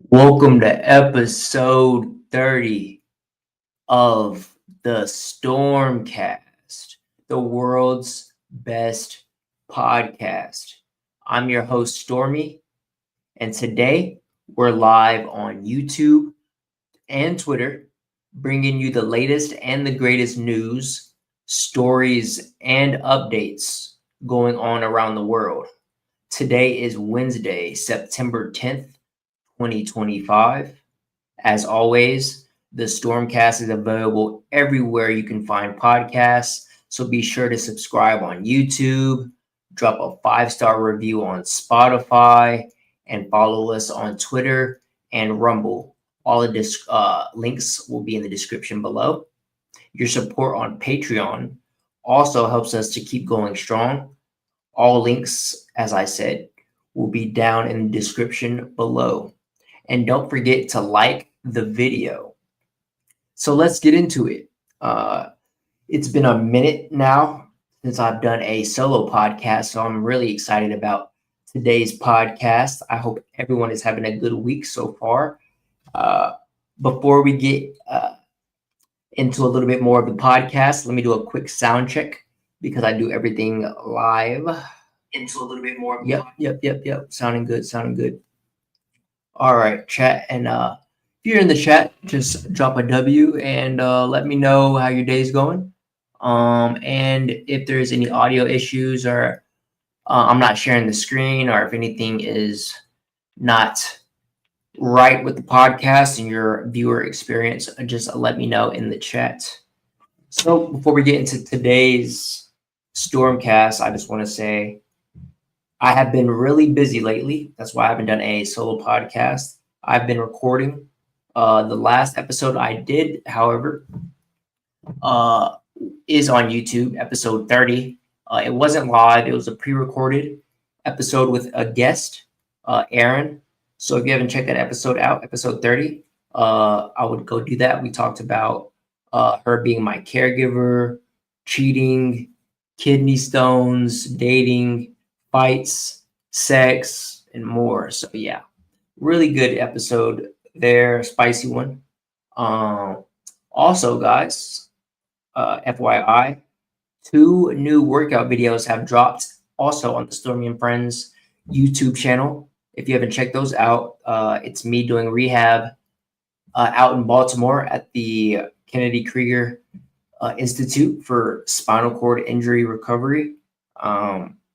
Welcome to episode 30 of the StormCast, the world's best podcast. I'm your host, Stormy, and today we're live on YouTube and Twitter, bringing you the latest and the greatest news, stories, and updates going on around the world. Today is Wednesday, September 10th. 2025. As always, the Stormcast is available everywhere you can find podcasts. So be sure to subscribe on YouTube, drop a 5-star review on Spotify, and follow us on Twitter and Rumble. All of this links will be in the description below. Your support on Patreon also helps us to keep going strong. All links, as I said, will be down in the description below. And don't forget to like the video. So let's get into it. It's been a minute now since I've done a solo podcast, so I'm really excited about today's podcast. I hope everyone is having a good week so far. Before we get into a little bit more of the podcast, let me do a quick sound check because I do everything live. Into a little bit more. Yep. Sounding good. All right, chat. And if you're in the chat, just drop a W and let me know how your day's going. And if there's any audio issues or I'm not sharing the screen or if anything is not right with the podcast and your viewer experience, just let me know in the chat. So before we get into today's Stormcast, I just want to say I have been really busy lately. That's why I haven't done a solo podcast. I've been recording. The last episode I did, however, is on YouTube, episode 30. It wasn't live. It was a pre-recorded episode with a guest, Aaron. So if you haven't checked that episode out, episode 30, I would go do that. We talked about her being my caregiver, cheating, kidney stones, dating, fights, sex, and more. So yeah, really good episode there, spicy one. Also, guys, FYI, 2 new workout videos have dropped also on the Stormy and Friends YouTube channel. If you haven't checked those out, it's me doing rehab out in Baltimore at the Kennedy Krieger Institute for Spinal Cord Injury Recovery.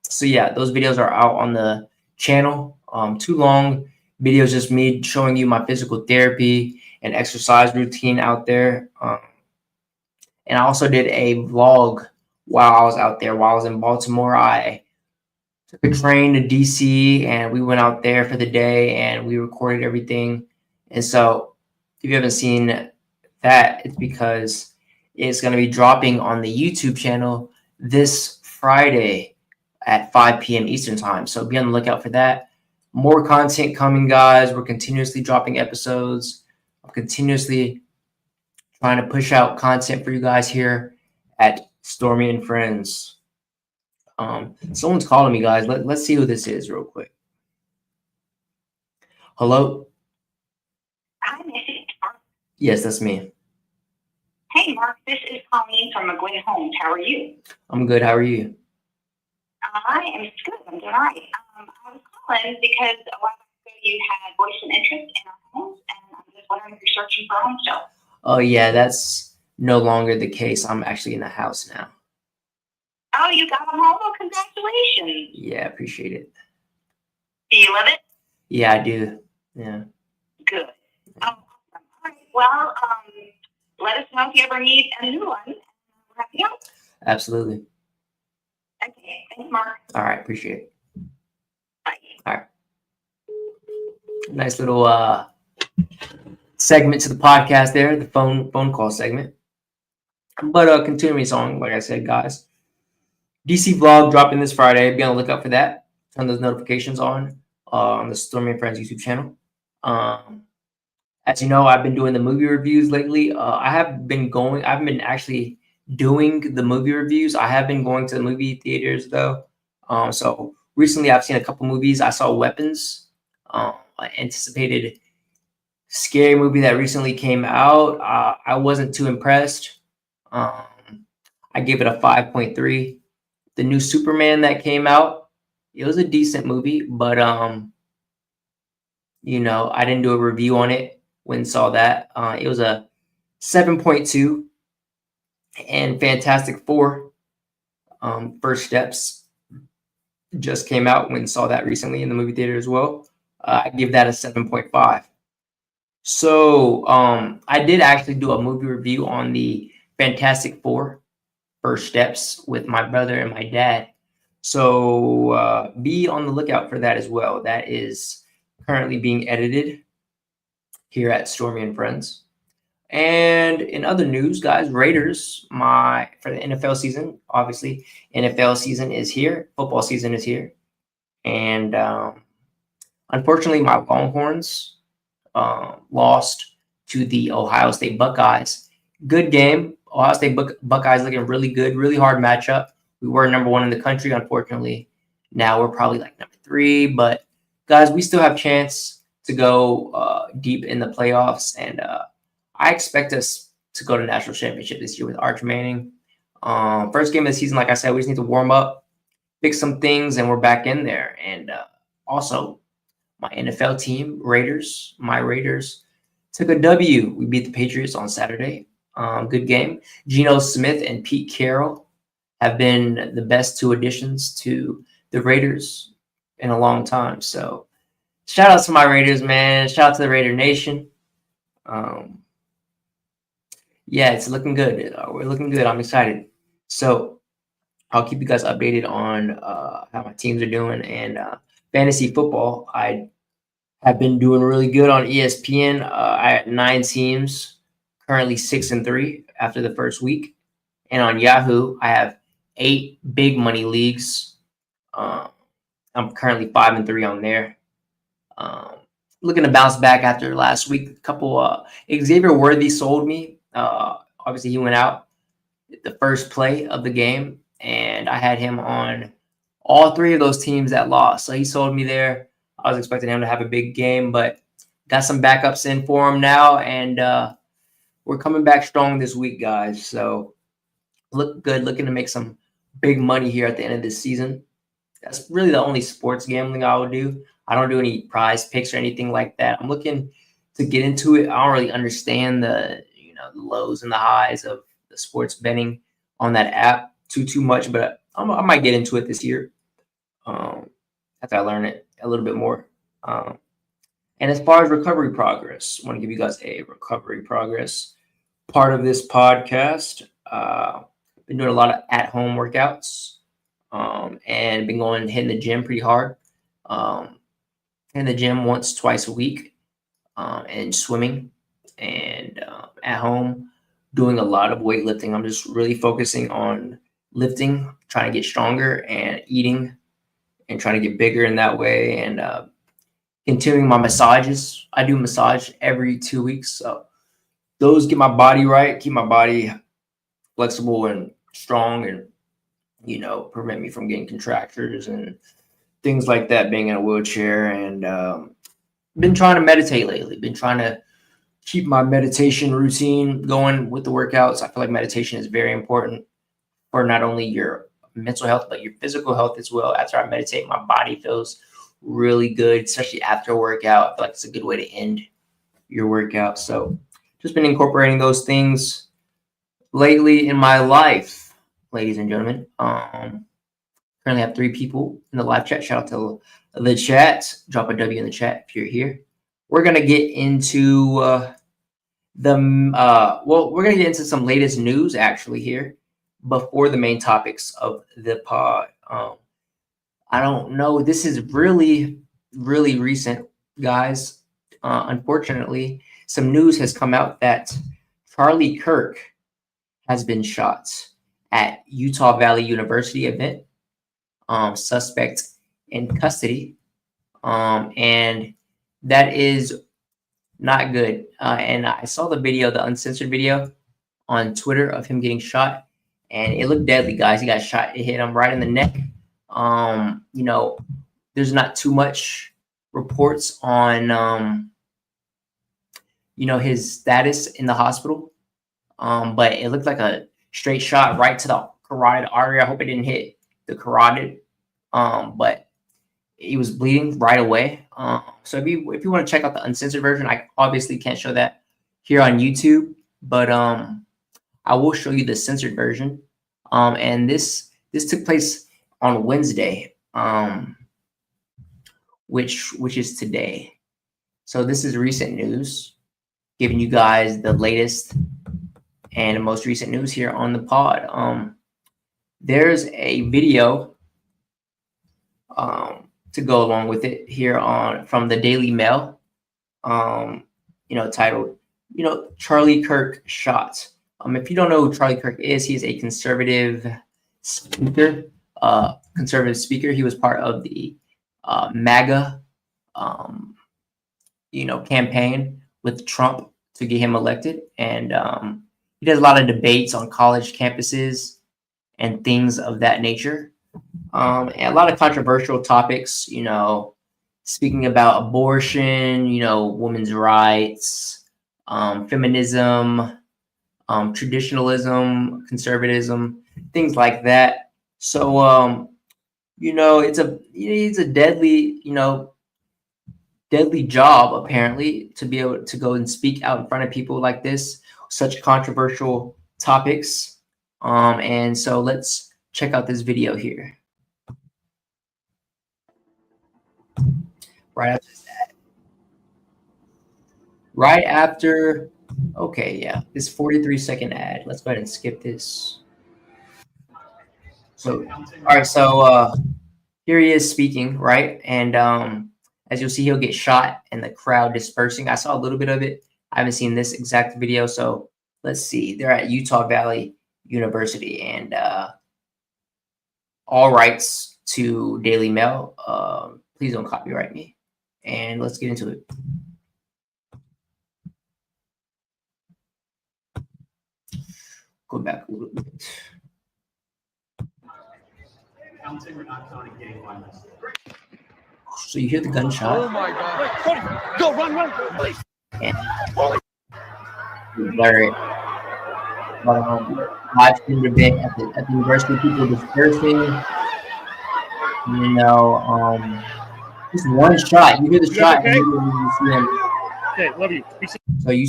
So yeah, those videos are out on the channel. 2 long videos, just me showing you my physical therapy and exercise routine out there. And I also did a vlog while I was out there. While I was in Baltimore, I took a train to DC and we went out there for the day and we recorded everything. And so if you haven't seen that, it's because it's going to be dropping on the YouTube channel this Friday at 5 p.m. Eastern time. So be on the lookout for that. More content coming, guys. We're continuously dropping episodes. I'm continuously trying to push out content for you guys here at Stormy and Friends. Someone's calling me, guys. Let's see who this is real quick. Hello? Hi, this is Mark. Yes, that's me. Hey, Mark. This is Colleen from McGuinn Homes. How are you? I'm good. How are you? I am good. I'm doing all right. I was calling because a while ago you had voiced an interest in our homes, and I'm just wondering if you're searching for a home still. Oh, yeah, that's no longer the case. I'm actually in a house now. Oh, you got a home? Well, congratulations. Yeah, appreciate it. Do you live it? Yeah, I do. Yeah. Good. Awesome. All right. Well, let us know if you ever need a new one. We'll have you go. Absolutely. Okay. Thanks, Mark. All right, appreciate it. Bye. All right. Nice little segment to the podcast there, the phone call segment. But continuing on, like I said, guys, DC vlog dropping this Friday. Be on the lookout for that. Turn those notifications on the Stormy and Friends YouTube channel. As you know, I've been doing the movie reviews lately. I haven't been actually doing the movie reviews. I have been going to the movie theaters though. So recently I've seen a couple movies. I saw Weapons. I anticipated scary movie that recently came out. I wasn't too impressed. I gave it a 5.3. The new Superman that came out, it was a decent movie, but I didn't do a review on it when saw that. It was a 7.2. And Fantastic Four, First Steps, just came out when saw that recently in the movie theater as well. I give that a 7.5. So I did actually do a movie review on the Fantastic Four, First Steps with my brother and my dad. So be on the lookout for that as well. That is currently being edited here at Stormy and Friends. And in other news, guys, Raiders, for the NFL season, obviously, NFL season is here. Football season is here. And unfortunately, my Longhorns lost to the Ohio State Buckeyes. Good game. Ohio State Buckeyes looking really good, really hard matchup. We were number 1 in the country, unfortunately. Now we're probably like number 3. But, guys, we still have a chance to go deep in the playoffs. And I expect us to go to national championship this year with Arch Manning. First game of the season, like I said, we just need to warm up, fix some things, and we're back in there. And also, my NFL team, my Raiders, took a W. We beat the Patriots on Saturday. Good game. Geno Smith and Pete Carroll have been the best 2 additions to the Raiders in a long time. So shout out to my Raiders, man. Shout out to the Raider Nation. Yeah, it's looking good. We're looking good. I'm excited. So I'll keep you guys updated on how my teams are doing. And fantasy football, I have been doing really good on ESPN. I had 9 teams, currently 6-3 after the first week. And on Yahoo, I have 8 big money leagues. I'm currently 5-3 on there. Looking to bounce back after last week. A couple Xavier Worthy sold me. Obviously, he went out the first play of the game, and I had him on all 3 of those teams that lost. So he sold me there. I was expecting him to have a big game, but got some backups in for him now, and we're coming back strong this week, guys. So look good, looking to make some big money here at the end of this season. That's really the only sports gambling I will do. I don't do any prize picks or anything like that. I'm looking to get into it. I don't really understand the the lows and the highs of the sports betting on that app too much, but I might get into it this year after I learn it a little bit more. And as far as recovery progress, I want to give you guys a recovery progress part of this podcast. Been doing a lot of at-home workouts and been hitting the gym pretty hard. In the gym once, twice a week, and swimming, and at home doing a lot of weightlifting. I'm just really focusing on lifting, trying to get stronger, and eating, and trying to get bigger in that way, and continuing my massages. I do massage every 2 weeks, so those get my body right, keep my body flexible and strong, and prevent me from getting contractures and things like that being in a wheelchair. And been trying to meditate lately. Been trying to keep my meditation routine going with the workouts. I feel like meditation is very important for not only your mental health, but your physical health as well. After I meditate, my body feels really good, especially after a workout. I feel like it's a good way to end your workout. So just been incorporating those things lately in my life, ladies and gentlemen. Currently have 3 people in the live chat. Shout out to the chat. Drop a W in the chat if you're here. We're gonna get into we're gonna get into some latest news actually here before the main topics of the pod. I don't know. This is really, really recent, guys. Unfortunately, some news has come out that Charlie Kirk has been shot at Utah Valley University event. Suspect in custody, and that is not good. And I saw the video, the uncensored video on Twitter of him getting shot, and it looked deadly, guys. He got shot. It hit him right in the neck. There's not too much reports on his status in the hospital. But it looked like a straight shot right to the carotid artery. I hope it didn't hit the carotid. But he was bleeding right away. So if you want to check out the uncensored version, I obviously can't show that here on YouTube, but I will show you the censored version. And this took place on Wednesday, which is today. So this is recent news, giving you guys the latest and the most recent news here on the pod. There's a video to go along with it here from the Daily Mail, titled, Charlie Kirk shot. If you don't know who Charlie Kirk is, he's a conservative speaker. He was part of the MAGA, campaign with Trump to get him elected, and he does a lot of debates on college campuses and things of that nature. And a lot of controversial topics, speaking about abortion, women's rights, feminism, traditionalism, conservatism, things like that. So, it's a deadly, deadly job apparently to be able to go and speak out in front of people like this, such controversial topics. And so let's check out this video here. Right after, okay, yeah, this 43-second ad. Let's go ahead and skip this. So, all right, so here he is speaking, right? And as you'll see, he'll get shot and the crowd dispersing. I saw a little bit of it. I haven't seen this exact video. So let's see. They're at Utah Valley University, and all rights to Daily Mail. Please don't copyright me. And let's get into it. Go back a little bit. So you hear the gunshot. Oh my God. Go, run, please. And blur it. Live streamed a bit at the university, people dispersing. Just one shot. You hear the shot, okay? and you see him. Okay, love you. So you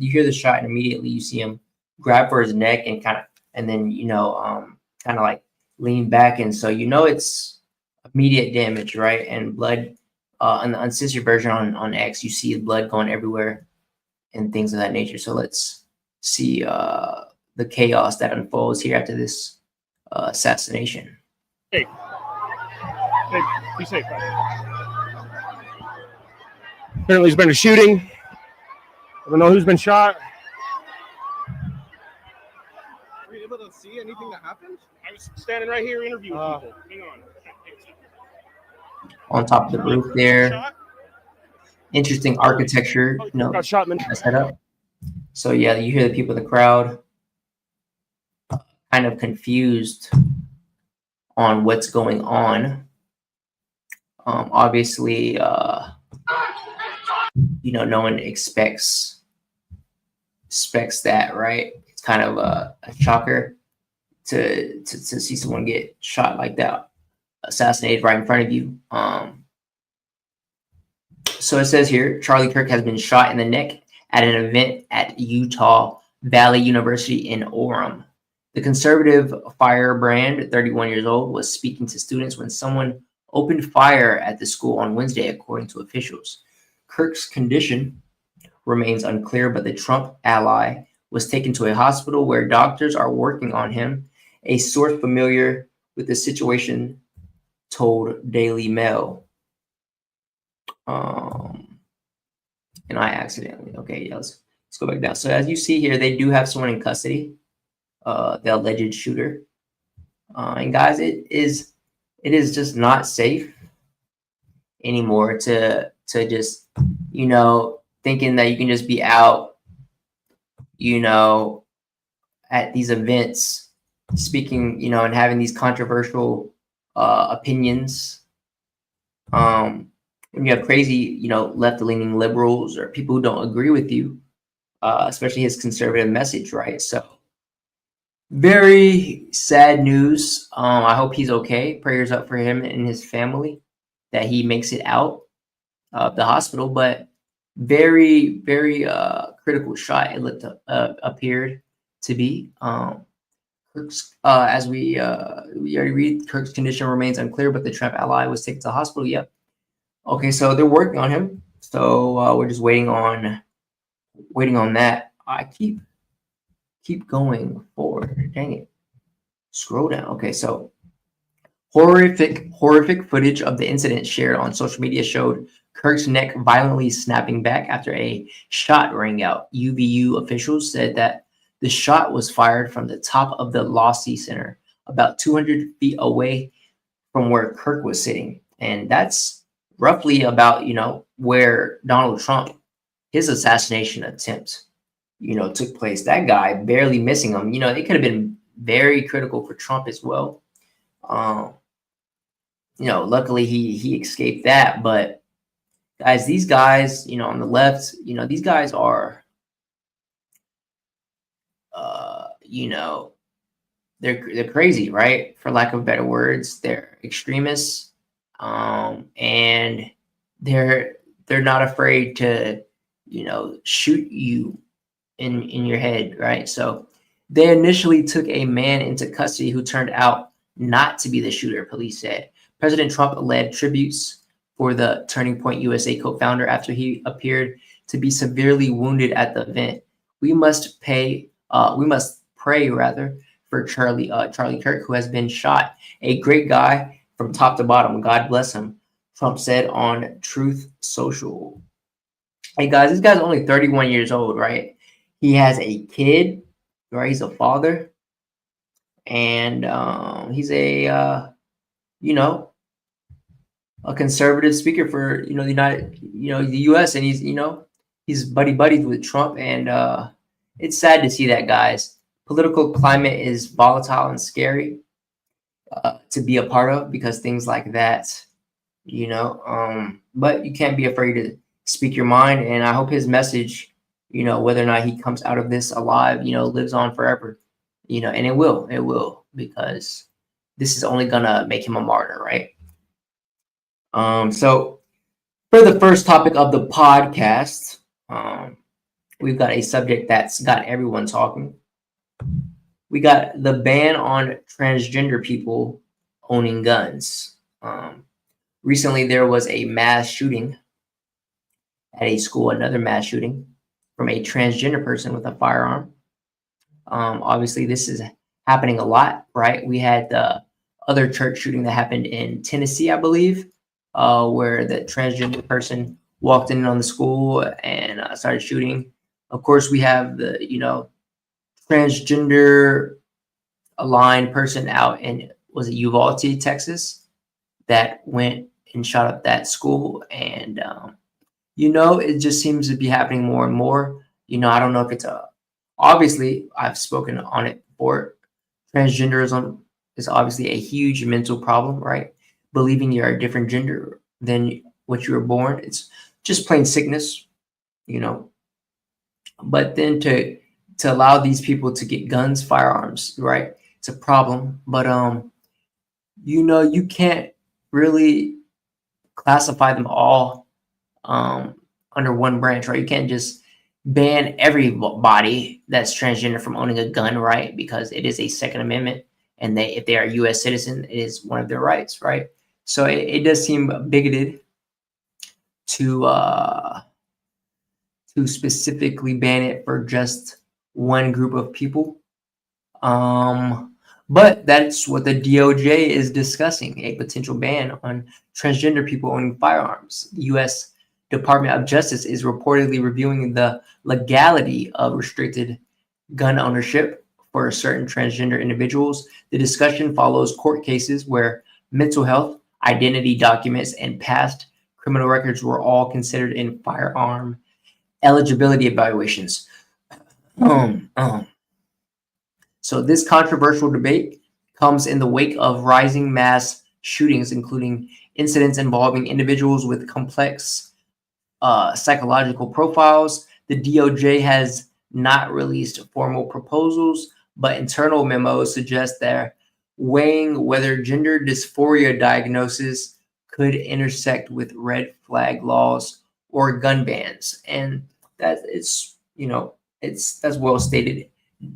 hear the shot, and immediately you see him grab for his neck and kind of like lean back, and so it's immediate damage, right? And blood. In the uncensored version on X, you see blood going everywhere and things of that nature. So let's see the chaos that unfolds here after this assassination. Hey, be safe. Apparently, there's been a shooting. I don't know who's been shot. Were you able to see anything that happened? I was standing right here interviewing people. Hang on. On top of the roof there. Interesting architecture, Got shot in the set up. So yeah, you hear the people in the crowd kind of confused on what's going on. Obviously, no one expects that, right? It's kind of a shocker to see someone get shot like that, assassinated right in front of you. So it says here, Charlie Kirk has been shot in the neck at an event at Utah Valley University in Orem. The conservative firebrand, 31 years old, was speaking to students when someone opened fire at the school on Wednesday, according to officials. Kirk's condition remains unclear, but the Trump ally was taken to a hospital where doctors are working on him. A source familiar with the situation told Daily Mail. And I accidentally, okay, yeah, let's go back down. So as you see here, they do have someone in custody, the alleged shooter. And guys, it is just not safe anymore to just, thinking that you can just be out, at these events, speaking, and having these controversial opinions. When you have crazy, left-leaning liberals or people who don't agree with you, especially his conservative message, right? So very sad news. I hope he's okay. Prayers up for him and his family that he makes it out of the hospital. But very, very critical shot it looked appeared to be. Kirk's, as we already read, Kirk's condition remains unclear, but the Trump ally was taken to the hospital. Yep. Okay, so they're working on him. So we're just waiting on that. I keep going forward. Dang it. Scroll down. Okay, so horrific footage of the incident shared on social media showed Kirk's neck violently snapping back after a shot rang out. UVU officials said that the shot was fired from the top of the Lossy Center, about 200 feet away from where Kirk was sitting. And that's roughly about, where Donald Trump, his assassination attempt, took place. That guy barely missing him. It could have been very critical for Trump as well. Luckily he escaped that. But guys, these guys, on the left, these guys are, they're crazy, right? For lack of better words, they're extremists, and they're not afraid to, shoot you in your head, right? So they initially took a man into custody who turned out not to be the shooter, police said. President Trump led tributes for the Turning Point USA co-founder after he appeared to be severely wounded at the event. We must pray for Charlie Kirk, who has been shot. A great guy from top to bottom. God bless him, Trump said on Truth Social. Hey guys, this guy's only 31 years old, right? He has a kid, right? He's a father, and he's a a conservative speaker for the U.S. and he's buddies with Trump, and it's sad to see that, guys. Political climate is volatile and scary to be a part of because things like that, but you can't be afraid to speak your mind. And I hope his message, whether or not he comes out of this alive, lives on forever, and it will, because this is only gonna make him a martyr, right? So for the first topic of the podcast, we've got a subject that's got everyone talking. We got the ban on transgender people owning guns. Recently, there was a mass shooting at a school, another mass shooting from a transgender person with a firearm. Obviously, this is happening a lot, right? We had the other church shooting that happened in Tennessee, I believe, where the transgender person walked in on the school and started shooting. Of course, we have the, transgender aligned person out in, was it Uvalde, Texas, that went and shot up that school. And, it just seems to be happening more and more. I don't know if it's obviously, I've spoken on it before. Transgenderism is obviously a huge mental problem, right? Believing you're a different gender than what you were born. It's just plain sickness, But then to allow these people to get guns, firearms, right? It's a problem. But you can't really classify them all under one branch, right? You can't just ban everybody that's transgender from owning a gun, right? Because it is a Second Amendment, and if they are a U.S. citizen, it is one of their rights, right? So it does seem bigoted to specifically ban it for just one group of people. But that's what the DOJ is discussing, a potential ban on transgender people owning firearms. The U.S. Department of Justice is reportedly reviewing the legality of restricted gun ownership for certain transgender individuals. The discussion follows court cases where mental health, identity documents, and past criminal records were all considered in firearm eligibility evaluations. So this controversial debate comes in the wake of rising mass shootings, including incidents involving individuals with complex psychological profiles. The DOJ has not released formal proposals, but internal memos suggest they're weighing whether gender dysphoria diagnosis could intersect with red flag laws or gun bans. And that is, that's well stated.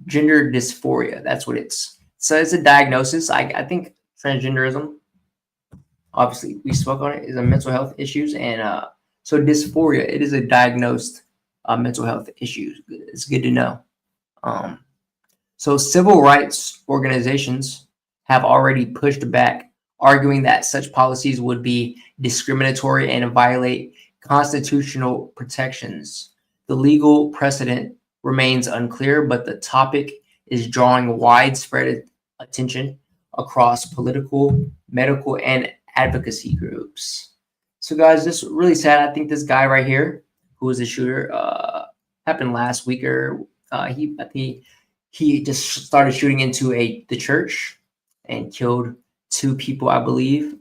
Gender dysphoria, that's what it's. So it's a diagnosis. I think transgenderism, obviously we spoke on it, is a mental health issues. And so dysphoria, it is a diagnosed mental health issue. It's good to know. So civil rights organizations have already pushed back, arguing that such policies would be discriminatory and violate constitutional protections. The legal precedent remains unclear, but the topic is drawing widespread attention across political, medical, and advocacy groups. So guys, this is really sad. I think this guy right here, who was the shooter, happened last week, or he just started shooting into the church and killed 2 people, I believe.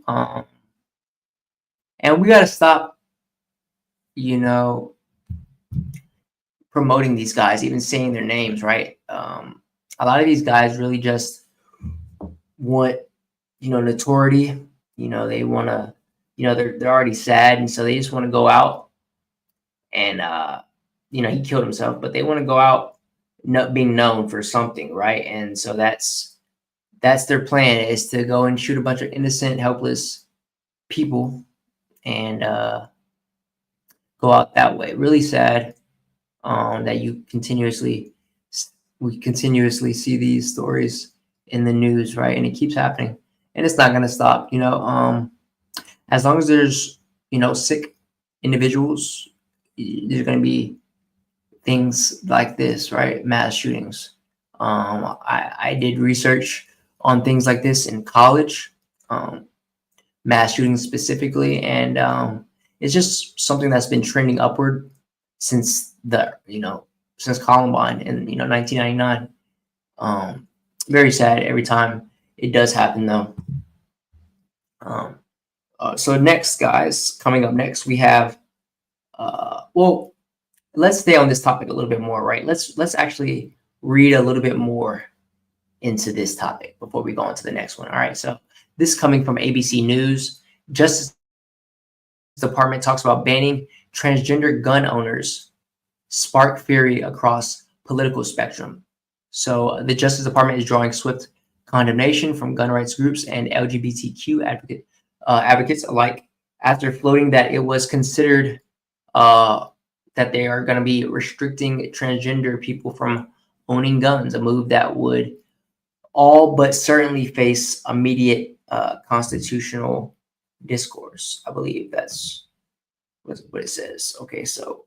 And we got to stop, promoting these guys, even saying their names, right? A lot of these guys really just want, notoriety. They want to, they're already sad, and so they just want to go out and, he killed himself, but they want to go out not being known for something, right? And so that's their plan, is to go and shoot a bunch of innocent, helpless people and go out that way. Really sad that we continuously see these stories in the news, right? And it keeps happening, and it's not going to stop. As long as there's sick individuals, there's going to be things like this, right? Mass shootings. I did research on things like this in college, mass shootings specifically, and it's just something that's been trending upward since since Columbine in 1999. Very sad every time it does happen, though. So next, guys, coming up next, we have let's stay on this topic a little bit more, right? Let's actually read a little bit more into this topic before we go on to the next one. All right, so this coming from ABC News. Justice Department talks about banning transgender gun owners, spark fury across political spectrum. So the Justice Department is drawing swift condemnation from gun rights groups and LGBTQ advocates alike after floating that it was considered that they are going to be restricting transgender people from owning guns, a move that would all but certainly face immediate constitutional discourse. I believe that's what it says. Okay, so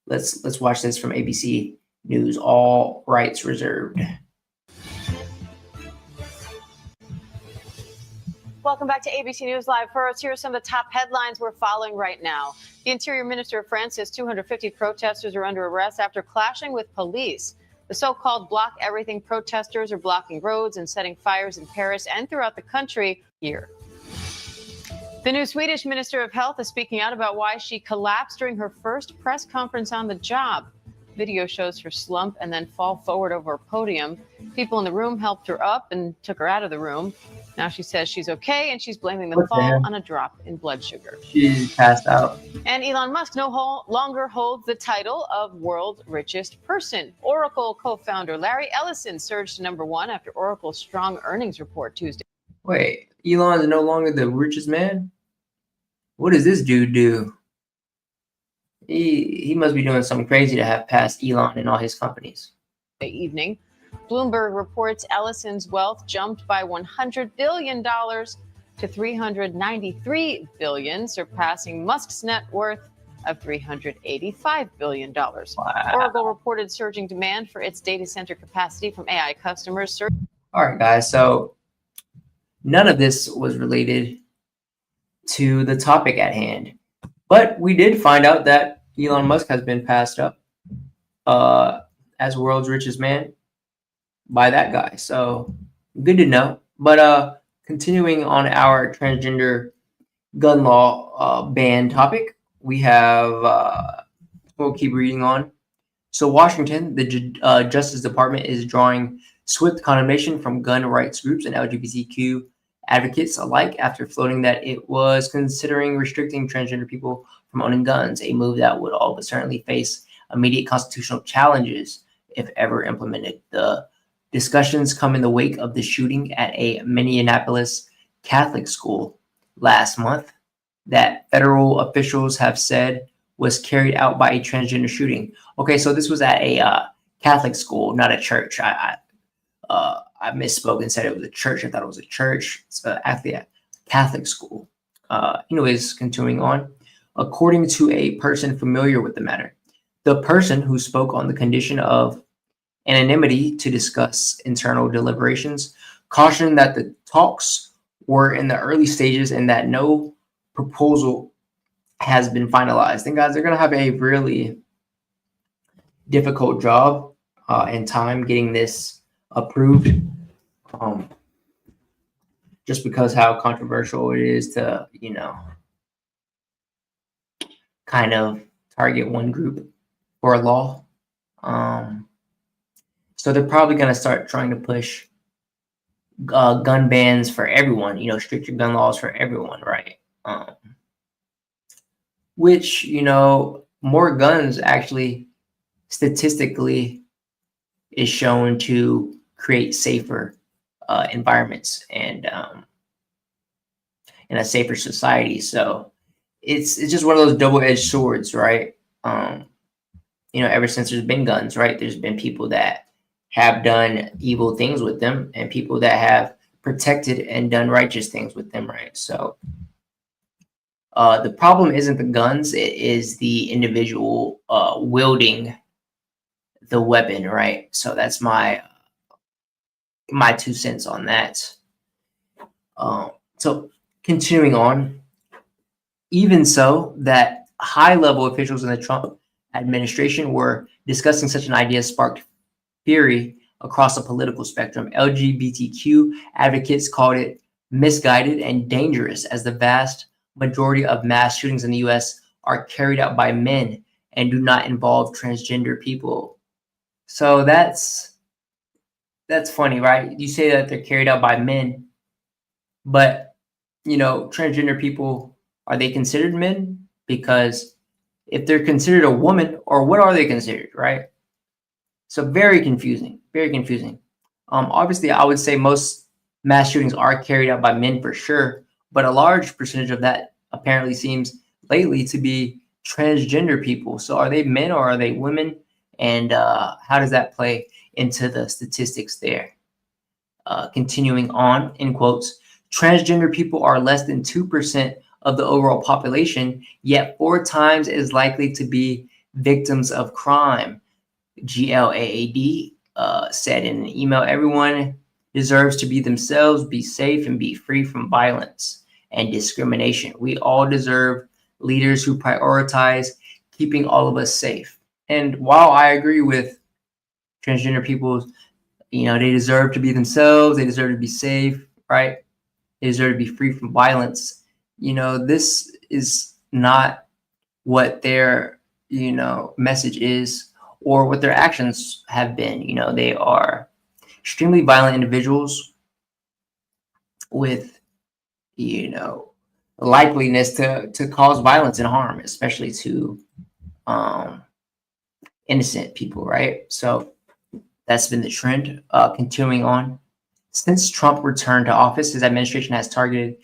let's watch this from ABC News. All rights reserved. Welcome back to ABC News Live. First, here are some of the top headlines we're following right now. The Interior Minister of France says 250 protesters are under arrest after clashing with police. The so-called Block Everything protesters are blocking roads and setting fires in Paris and throughout the country here. The new Swedish Minister of Health is speaking out about why she collapsed during her first press conference on the job. Video shows her slump and then fall forward over a podium. People in the room helped her up and took her out of the room. Now she says she's okay, and she's blaming the fall on a drop in blood sugar. She's passed out. And Elon Musk no longer holds the title of world's richest person. Oracle co-founder Larry Ellison surged to #1 after Oracle's strong earnings report Tuesday. Wait, Elon is no longer the richest man? What does this dude do? He must be doing something crazy to have passed Elon and all his companies. Evening. Bloomberg reports Ellison's wealth jumped by $100 billion to $393 billion, surpassing Musk's net worth of $385 billion. Wow. Oracle reported surging demand for its data center capacity from AI customers. All right, guys. So none of this was related to the topic at hand. But we did find out that Elon Musk has been passed up as world's richest man by that guy. So good to know. But continuing on our transgender gun law ban topic, we have, we'll keep reading on. So Washington, the Justice Department is drawing swift condemnation from gun rights groups and LGBTQ advocates alike after floating that it was considering restricting transgender people from owning guns, a move that would all but certainly face immediate constitutional challenges if ever implemented. The discussions come in the wake of the shooting at a Minneapolis Catholic school last month that federal officials have said was carried out by a transgender shooting. Okay, so this was at a Catholic school, not a church. I misspoke and said it was a church. I thought it was a church. It's actually a Catholic school. Anyways, continuing on. According to a person familiar with the matter, the person who spoke on the condition of anonymity to discuss internal deliberations cautioned that the talks were in the early stages and that no proposal has been finalized. And guys, they're going to have a really difficult job and time getting this approved, just because how controversial it is to, kind of target one group for a law. So they're probably going to start trying to push gun bans for everyone, stricter gun laws for everyone, right? Which, more guns actually statistically is shown to create safer environments and in a safer society. So it's just one of those double-edged swords, right? Ever since there's been guns, right? There's been people that have done evil things with them and people that have protected and done righteous things with them, right? So the problem isn't the guns, it is the individual wielding the weapon, right? So that's my 2 cents on that. So continuing on, even so, that high-level officials in the Trump administration were discussing such an idea sparked fury across the political spectrum. LGBTQ advocates called it misguided and dangerous, as the vast majority of mass shootings in the U.S. are carried out by men and do not involve transgender people. So that's funny, right? You say that they're carried out by men, but transgender people, are they considered men? Because if they're considered a woman, or what are they considered, right? So very confusing, very confusing. Obviously, I would say most mass shootings are carried out by men for sure, but a large percentage of that apparently seems lately to be transgender people. So are they men or are they women? And how does that play into the statistics there? Continuing on, in quotes, transgender people are less than 2% of the overall population, yet 4 times as likely to be victims of crime. GLAAD said in an email, everyone deserves to be themselves, be safe, and be free from violence and discrimination. We all deserve leaders who prioritize keeping all of us safe. And while I agree with transgender people, they deserve to be themselves, they deserve to be safe, right? They deserve to be free from violence. This is not what their, message is or what their actions have been. They are extremely violent individuals with, likeliness to cause violence and harm, especially to innocent people, right? So that's been the trend. Continuing on, since Trump returned to office, his administration has targeted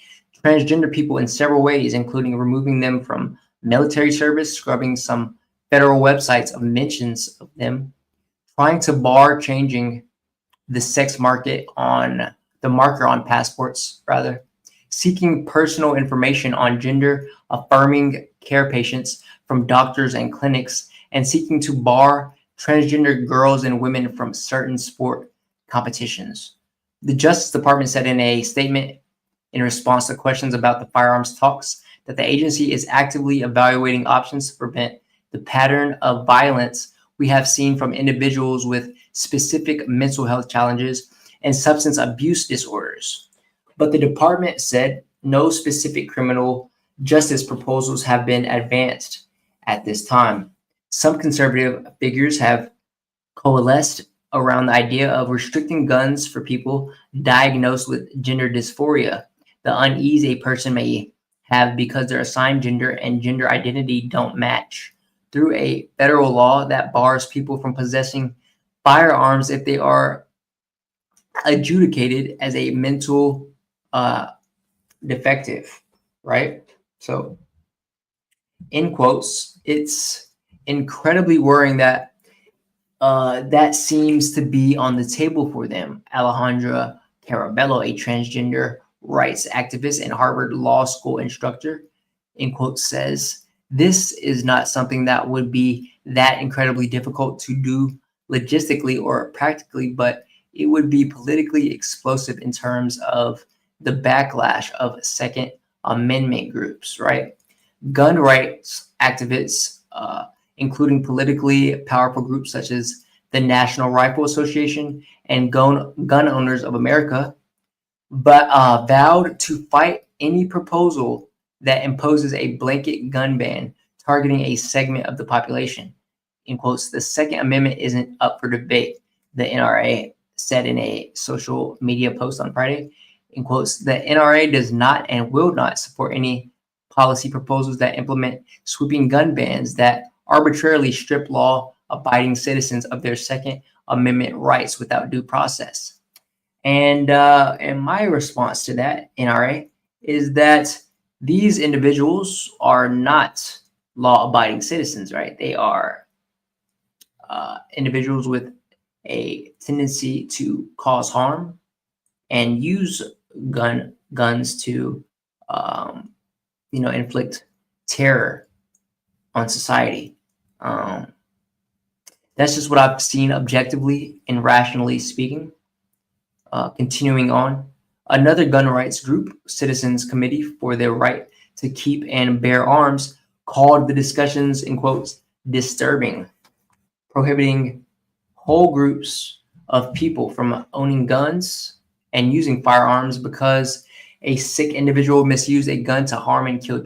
transgender people in several ways, including removing them from military service, scrubbing some federal websites of mentions of them, trying to bar changing the sex market on the marker on passports, rather, seeking personal information on gender affirming care patients from doctors and clinics, and seeking to bar transgender girls and women from certain sport competitions. The Justice Department said in a statement in response to questions about the firearms talks that the agency is actively evaluating options to prevent the pattern of violence we have seen from individuals with specific mental health challenges and substance abuse disorders. But the department said no specific criminal justice proposals have been advanced at this time. Some conservative figures have coalesced around the idea of restricting guns for people diagnosed with gender dysphoria, the unease a person may have because their assigned gender and gender identity don't match, through a federal law that bars people from possessing firearms if they are adjudicated as a mental defective, right? So, in quotes, it's incredibly worrying that that seems to be on the table for them. Alejandra Carabello, a transgender rights activist and Harvard Law School instructor, in quotes, says, "This is not something that would be that incredibly difficult to do logistically or practically, but it would be politically explosive in terms of the backlash of Second Amendment groups," right? Gun rights activists, including politically powerful groups such as the National Rifle Association and Gun Owners of America, but vowed to fight any proposal that imposes a blanket gun ban targeting a segment of the population. In quotes, "The Second Amendment isn't up for debate," the NRA said in a social media post on Friday. In quotes, "The NRA does not and will not support any policy proposals that implement sweeping gun bans that arbitrarily strip law-abiding citizens of their Second Amendment rights without due process." And my response to that, NRA, is that these individuals are not law-abiding citizens, right? They are individuals with a tendency to cause harm and use guns to, inflict terror on society. That's just what I've seen objectively and rationally speaking. Continuing on, another gun rights group, Citizens Committee for the Right to Keep and Bear Arms, called the discussions, in quotes, disturbing, prohibiting whole groups of people from owning guns and using firearms because a sick individual misused a gun to harm and kill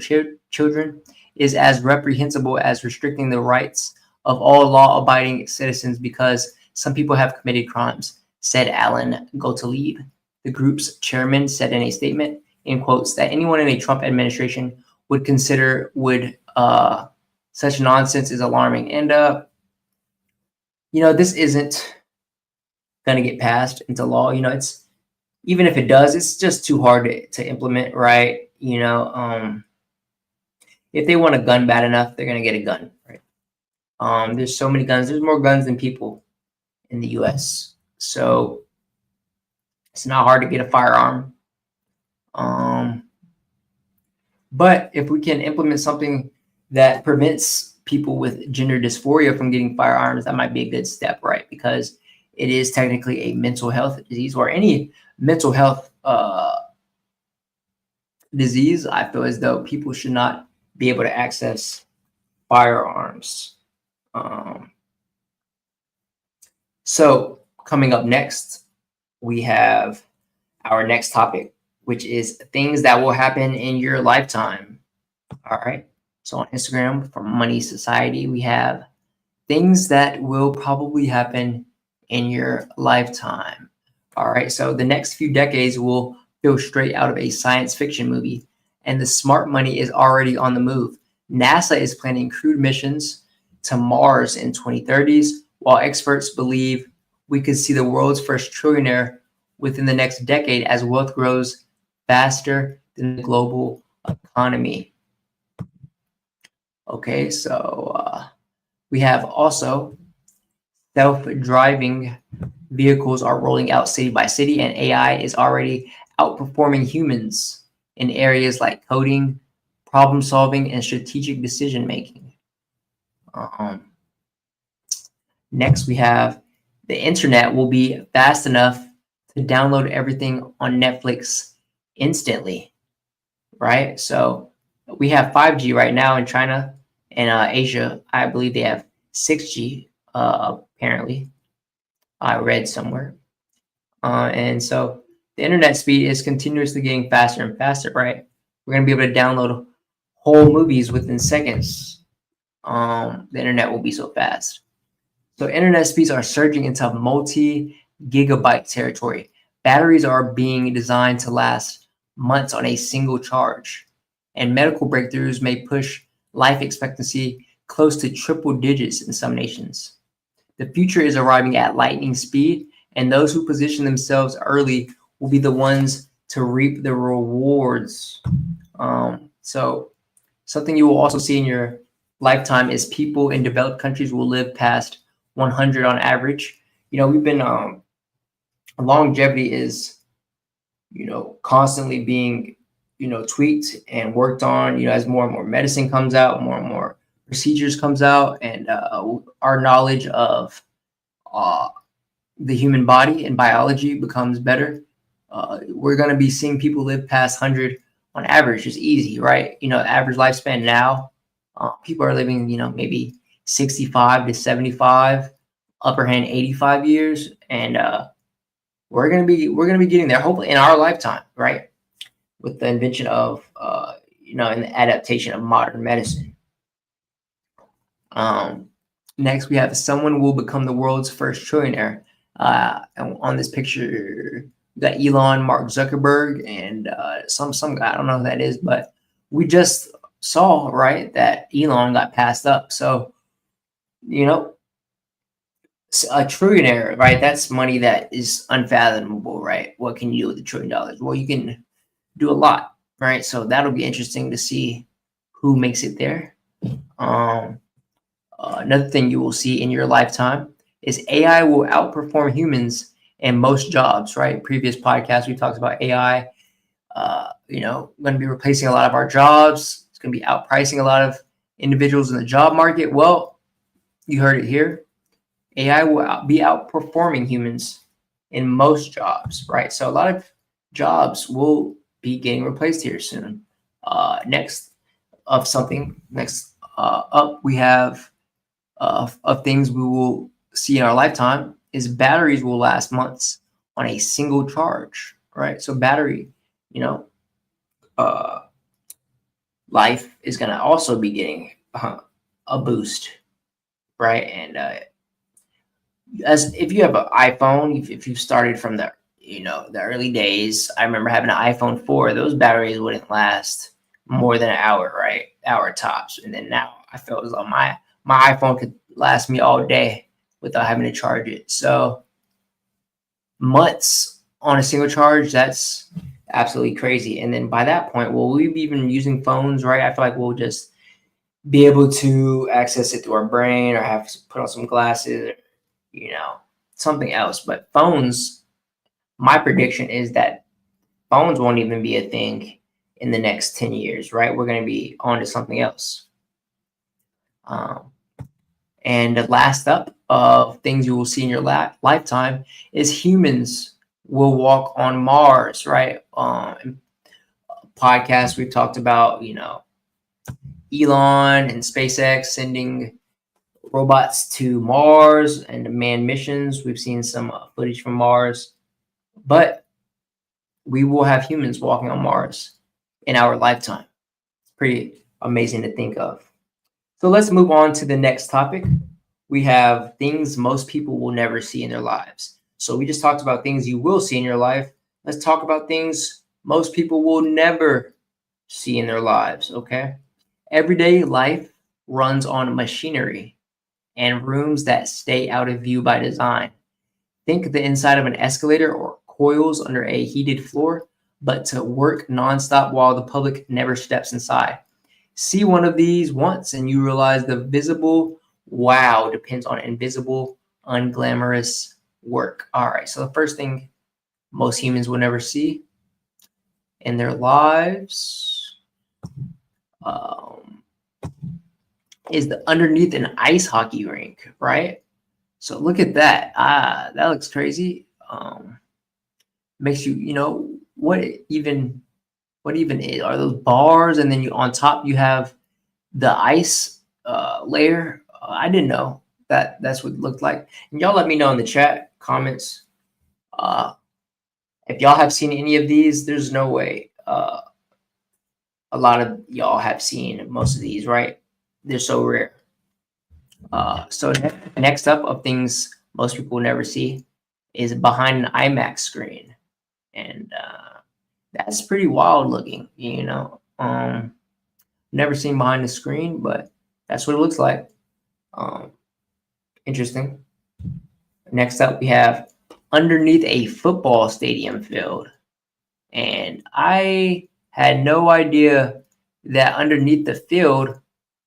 children is as reprehensible as restricting the rights of all law-abiding citizens because some people have committed crimes, said Alan Gottlieb. The group's chairman said in a statement, in quotes, that anyone in a Trump administration would consider such nonsense is alarming. And, this isn't going to get passed into law. It's, even if it does, it's just too hard to implement, right? If they want a gun bad enough, they're going to get a gun, right? There's so many guns. There's more guns than people in the U.S. So it's not hard to get a firearm. But if we can implement something that prevents people with gender dysphoria from getting firearms, that might be a good step, right? Because it is technically a mental health disease, or any mental health disease. I feel as though people should not be able to access firearms. So coming up next, we have our next topic, which is things that will happen in your lifetime. All right. So on Instagram from Money Society, we have things that will probably happen in your lifetime. All right. So the next few decades will feel straight out of a science fiction movie, and the smart money is already on the move. NASA is planning crewed missions to Mars in 2030s, while experts believe we could see the world's first trillionaire within the next decade as wealth grows faster than the global economy. Okay, so we have also self-driving vehicles are rolling out city by city, and AI is already outperforming humans in areas like coding, problem solving, and strategic decision making. Next, we have the internet will be fast enough to download everything on Netflix instantly, right? So we have 5G right now in China and Asia. I believe they have 6G, apparently. I read somewhere. And so the internet speed is continuously getting faster and faster, right? We're going to be able to download whole movies within seconds. the internet will be so fast. So internet speeds are surging into multi-gigabyte territory. Batteries are being designed to last months on a single charge, and medical breakthroughs may push life expectancy close to triple digits in some nations. The future is arriving at lightning speed, and those who position themselves early will be the ones to reap the rewards. So something you will also see in your lifetime is people in developed countries will live past 100 on average. We've been longevity is constantly being tweaked and worked on, as more and more medicine comes out, more and more procedures comes out, and our knowledge of the human body and biology becomes better. We're going to be seeing people live past 100 on average. It's easy, right? Average lifespan now, people are living, maybe 65 to 75, upper hand 85 years, and we're gonna be getting there hopefully in our lifetime, right? With the invention of and the adaptation of modern medicine. Next, we have someone will become the world's first trillionaire. And on this picture, we got Elon, Mark Zuckerberg, and some guy, I don't know who that is, but we just saw, right, that Elon got passed up. So, a trillionaire, right? That's money that is unfathomable, right? What can you do with $1 trillion? Well, you can do a lot, right? So that'll be interesting to see who makes it there. Another thing you will see in your lifetime is AI will outperform humans in most jobs, right? Previous podcasts, we talked about AI, going to be replacing a lot of our jobs. It's going to be outpricing a lot of individuals in the job market. Well, you heard it here. AI will be outperforming humans in most jobs, right? So a lot of jobs will be getting replaced here soon. Next up, we have of things we will see in our lifetime is batteries will last months on a single charge, right? So battery, life is going to also be getting a boost, right? And as if you have an iPhone, if you started from the the early days, I remember having an iPhone 4. Those batteries wouldn't last more than an hour, right? Hour tops. And then now I feel as though my iPhone could last me all day without having to charge it. So months on a single charge, that's absolutely crazy. And then by that point, will we be even using phones, right? I feel like we'll just be able to access it through our brain or have to put on some glasses, something else. But phones, my prediction is that phones won't even be a thing in the next 10 years, right? We're going to be on to something else. And the last up of things you will see in your lifetime is humans will walk on Mars, right? In podcasts, we've talked about, Elon and SpaceX sending robots to Mars and manned missions. We've seen some footage from Mars, but we will have humans walking on Mars in our lifetime. Pretty amazing to think of. So let's move on to the next topic. We have things most people will never see in their lives. So we just talked about things you will see in your life. Let's talk about things most people will never see in their lives, okay? Everyday life runs on machinery and rooms that stay out of view by design. Think the inside of an escalator or coils under a heated floor, but to work nonstop while the public never steps inside. See one of these once and you realize the visible wow depends on invisible, unglamorous work. All right, so the first thing most humans will never see in their lives is the underneath an ice hockey rink, right? So look at that. That looks crazy. Makes you, what even is, are those bars, and then you on top you have the ice layer. I didn't know that that's what it looked like. And y'all let me know in the chat comments if y'all have seen any of these. There's no way a lot of y'all have seen most of these, right? They're so rare. So next up of things most people never see is behind an IMAX screen, and that's pretty wild looking. Never seen behind the screen, but that's what it looks like. Interesting. Next up, we have underneath a football stadium field, and I had no idea that underneath the field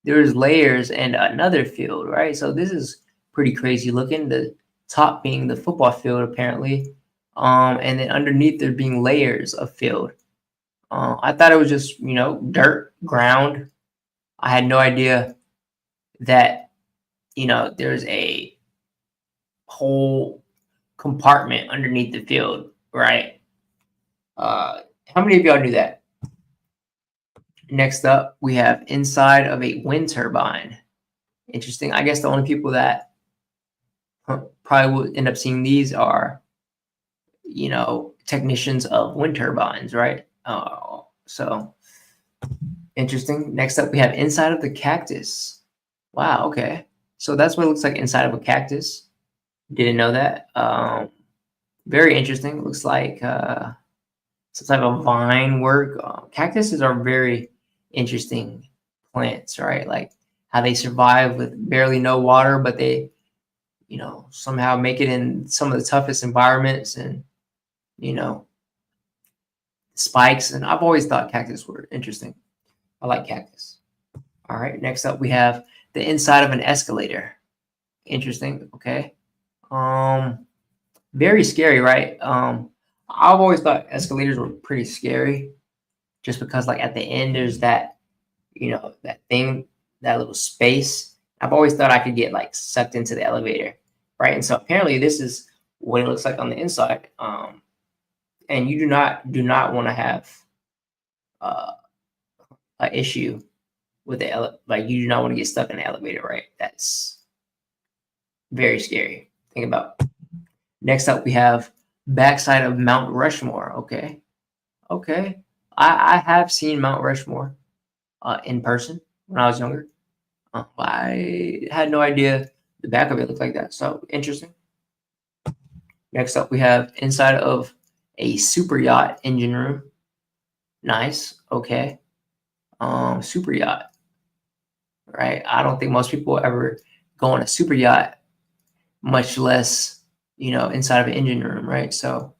there's layers and another field, right? So this is pretty crazy looking. The top being the football field, apparently, and then underneath there being layers of field. I thought it was just dirt, ground. I had no idea that there's a whole compartment underneath the field, right? How many of y'all knew that? Next up, we have inside of a wind turbine. Interesting. I guess the only people that probably will end up seeing these are, technicians of wind turbines, right? So interesting. Next up, we have inside of the cactus. Wow. Okay. So that's what it looks like inside of a cactus. Didn't know that. Very interesting. Looks like some type of vine work. Cactuses are very interesting plants, right? Like how they survive with barely no water, but they, somehow make it in some of the toughest environments and, spikes. And I've always thought cactus were interesting. I like cactus. All right. Next up, we have the inside of an escalator. Interesting. Okay. Very scary, right? I've always thought escalators were pretty scary just because like at the end there's that that thing, that little space. I've always thought I could get like sucked into the elevator, right? And so apparently this is what it looks like on the inside. And you do not want to have an issue with the you do not want to get stuck in the elevator, right? That's very scary. Think about. Next up, we have backside of Mount Rushmore. Okay. I have seen Mount Rushmore in person when I was younger. I had no idea the back of it looked like that. So interesting. Next up, we have inside of a super yacht engine room. Nice. Okay. Super yacht. Right. I don't think most people ever go on a super yacht, much less inside of an engine room, right? So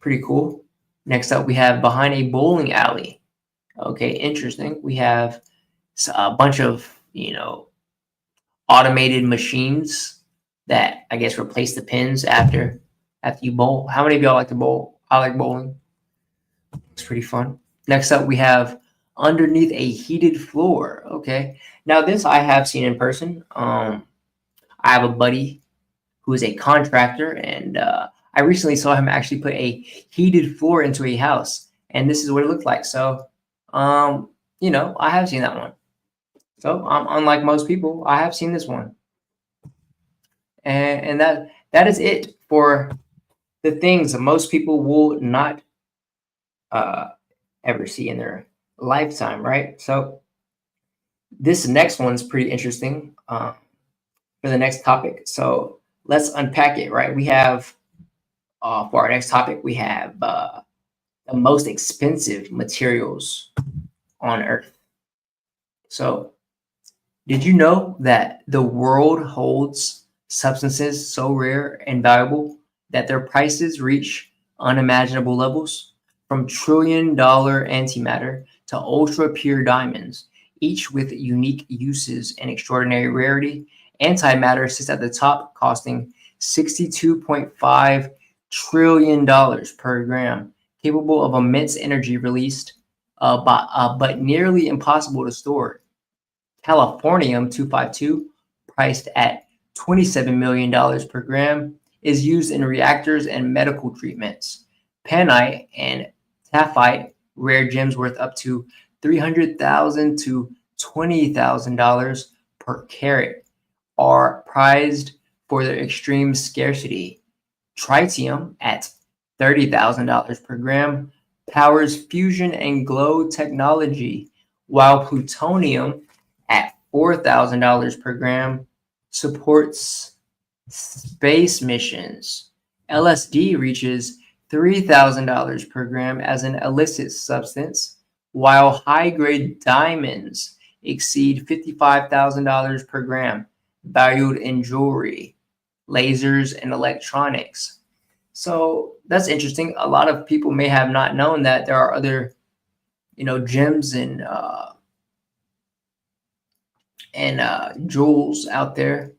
pretty cool. Next up, we have behind a bowling alley. Okay, interesting. We have a bunch of, automated machines that I guess replace the pins after you bowl. How many of y'all like to bowl? I like bowling. It's pretty fun. Next up, we have underneath a heated floor. Okay. Now this I have seen in person. I have a buddy who is a contractor, and I recently saw him actually put a heated floor into a house, and this is what it looked like. So, I have seen that one. So, unlike most people, I have seen this one, and that is it for the things that most people will not ever see in their lifetime, right? So, this next one's pretty interesting for the next topic. So, let's unpack it, right? We have, for our next topic, we have the most expensive materials on Earth. So, did you know that the world holds substances so rare and valuable that their prices reach unimaginable levels? From trillion-dollar antimatter to ultra-pure diamonds, each with unique uses and extraordinary rarity, antimatter sits at the top, costing $62.5 trillion per gram, capable of immense energy released, but nearly impossible to store. Californium-252, priced at $27 million per gram, is used in reactors and medical treatments. Panite and taphite, rare gems worth up to $300,000 to $20,000 per carat, are prized for their extreme scarcity. Tritium, at $30,000 per gram, powers fusion and glow technology, while plutonium, at $4,000 per gram supports space missions. LSD reaches $3,000 per gram as an illicit substance, while high-grade diamonds exceed $55,000 per gram, valued in jewelry, lasers, and electronics. So that's interesting. A lot of people may have not known that there are other, gems and jewels out there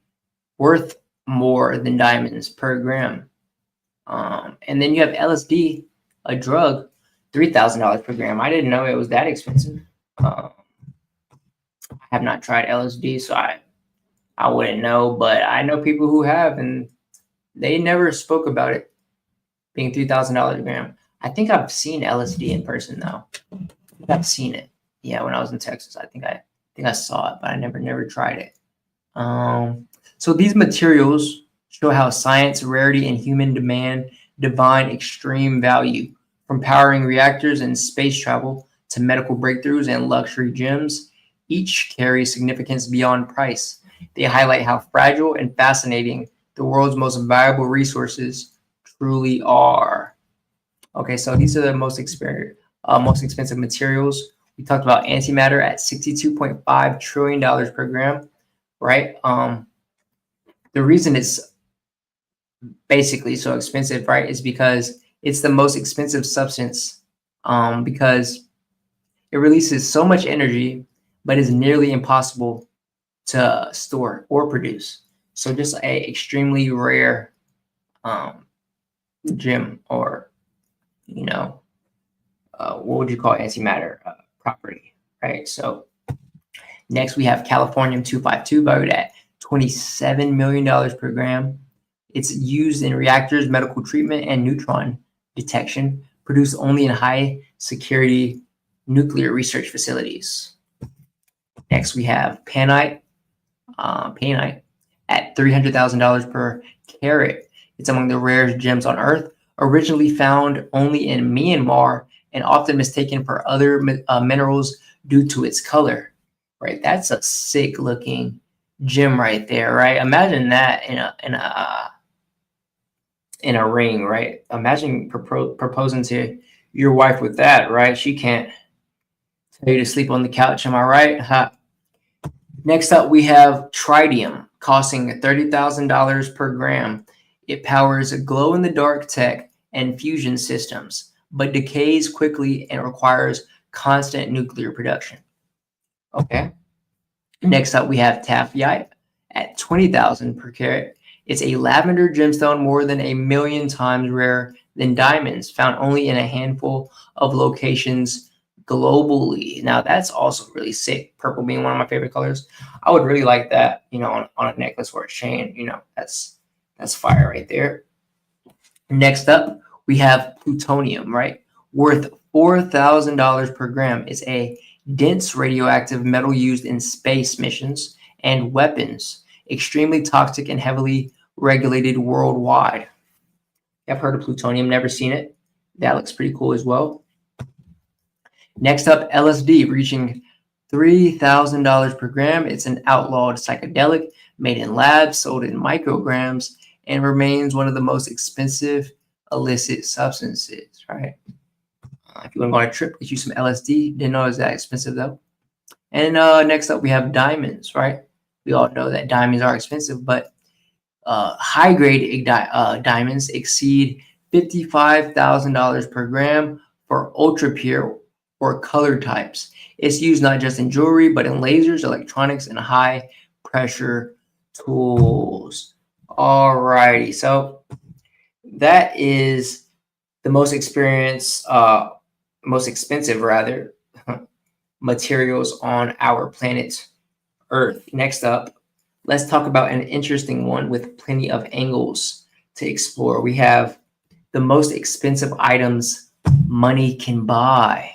worth more than diamonds per gram. And then you have LSD, a drug, $3,000 per gram. I didn't know it was that expensive. I have not tried LSD, so I wouldn't know, but I know people who have, and they never spoke about it being $3,000 a gram. I think I've seen LSD in person though. I've seen it. Yeah, when I was in Texas, I think I saw it, but I never tried it. So these materials show how science, rarity, and human demand divine extreme value, from powering reactors and space travel to medical breakthroughs and luxury gems. Each carry significance beyond price. They highlight how fragile and fascinating the world's most valuable resources truly are. Okay, so these are the most expensive materials. We talked about antimatter at $62.5 trillion per gram, right? The reason it's basically so expensive, right, is because it's the most expensive substance, because it releases so much energy, but is nearly impossible to store or produce. So just a extremely rare gem, or what would you call antimatter property, right? So next we have californium-252, valued at $27 million per gram. It's used in reactors, medical treatment, and neutron detection, produced only in high security nuclear research facilities. Next we have painite at $300,000 per carat. It's among the rarest gems on Earth, originally found only in Myanmar and often mistaken for other minerals due to its color. Right, that's a sick looking gem right there. Right, imagine that in a ring. Right, imagine proposing to your wife with that. Right, she can't tell you to sleep on the couch. Am I right? Huh. Next up, we have tritium, costing $30,000 per gram. It powers glow-in-the-dark tech and fusion systems, but decays quickly and requires constant nuclear production. Okay. Next up, we have tafyite at $20,000 per carat. It's a lavender gemstone more than 1 million times rarer than diamonds, found only in a handful of locations globally. Now that's also really sick. Purple being one of my favorite colors. I would really like that, on a necklace or a chain. That's fire right there. Next up, we have plutonium, right? Worth $4,000 per gram. It's a dense radioactive metal used in space missions and weapons, extremely toxic and heavily regulated worldwide. I've heard of plutonium, never seen it. That looks pretty cool as well. Next up, LSD, reaching $3,000 per gram. It's an outlawed psychedelic made in labs, sold in micrograms, and remains one of the most expensive illicit substances, right? If you want to go on a trip, get you some LSD. Didn't know it was that expensive though. And next up, we have diamonds, right? We all know that diamonds are expensive, but high-grade diamonds exceed $55,000 per gram for ultra-pure or colored types. It's used not just in jewelry, but in lasers, electronics, and high-pressure tools. Alrighty, so that is the most expensive materials on our planet Earth. Next up, let's talk about an interesting one with plenty of angles to explore. We have the most expensive items money can buy.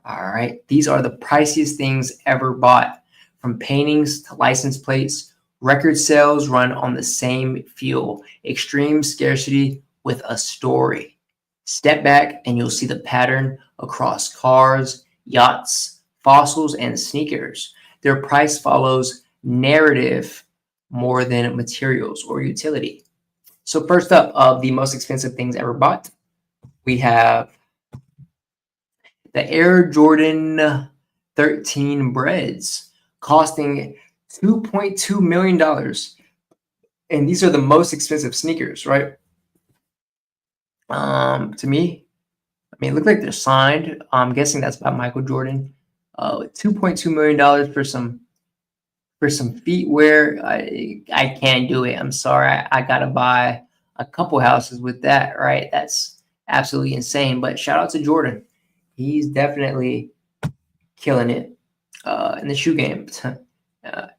All right, these are the priciest things ever bought, from paintings to license plates. Record sales run on the same fuel: extreme scarcity with a story. Step back and you'll see the pattern across cars, yachts, fossils, and sneakers. their price follows narrative more than materials or utility. So first up, of the most expensive things ever bought, we have the Air Jordan 13 Breads costing $2.2 million. And these are the most expensive sneakers, right? To me, I mean, it look like they're signed. I'm guessing that's by Michael Jordan. $2.2 million for some feet wear. I can't do it. I'm sorry. I gotta buy a couple houses with that, right? That's absolutely insane. But shout out to Jordan. He's definitely killing it in the shoe game.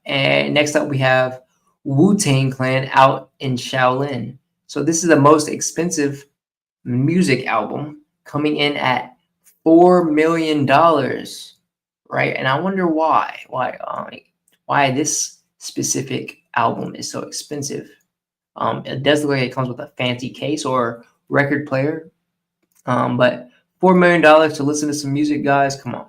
And next up, we have Wu-Tang Clan out in Shaolin. So this is the most expensive music album, coming in at $4 million, right? And I wonder why this specific album is so expensive. It does look like it comes with a fancy case or record player, but $4 million to listen to some music, guys, come on.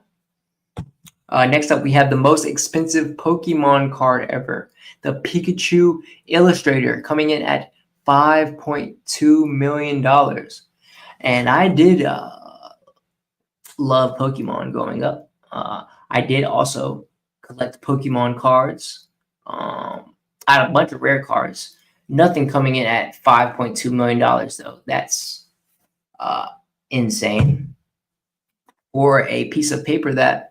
Next up, we have the most expensive Pokemon card ever, the Pikachu Illustrator, coming in at $5.2 million. And I did love Pokemon growing up. I did also collect Pokemon cards. I had a bunch of rare cards. Nothing coming in at $5.2 million, though. That's insane. Or a piece of paper that,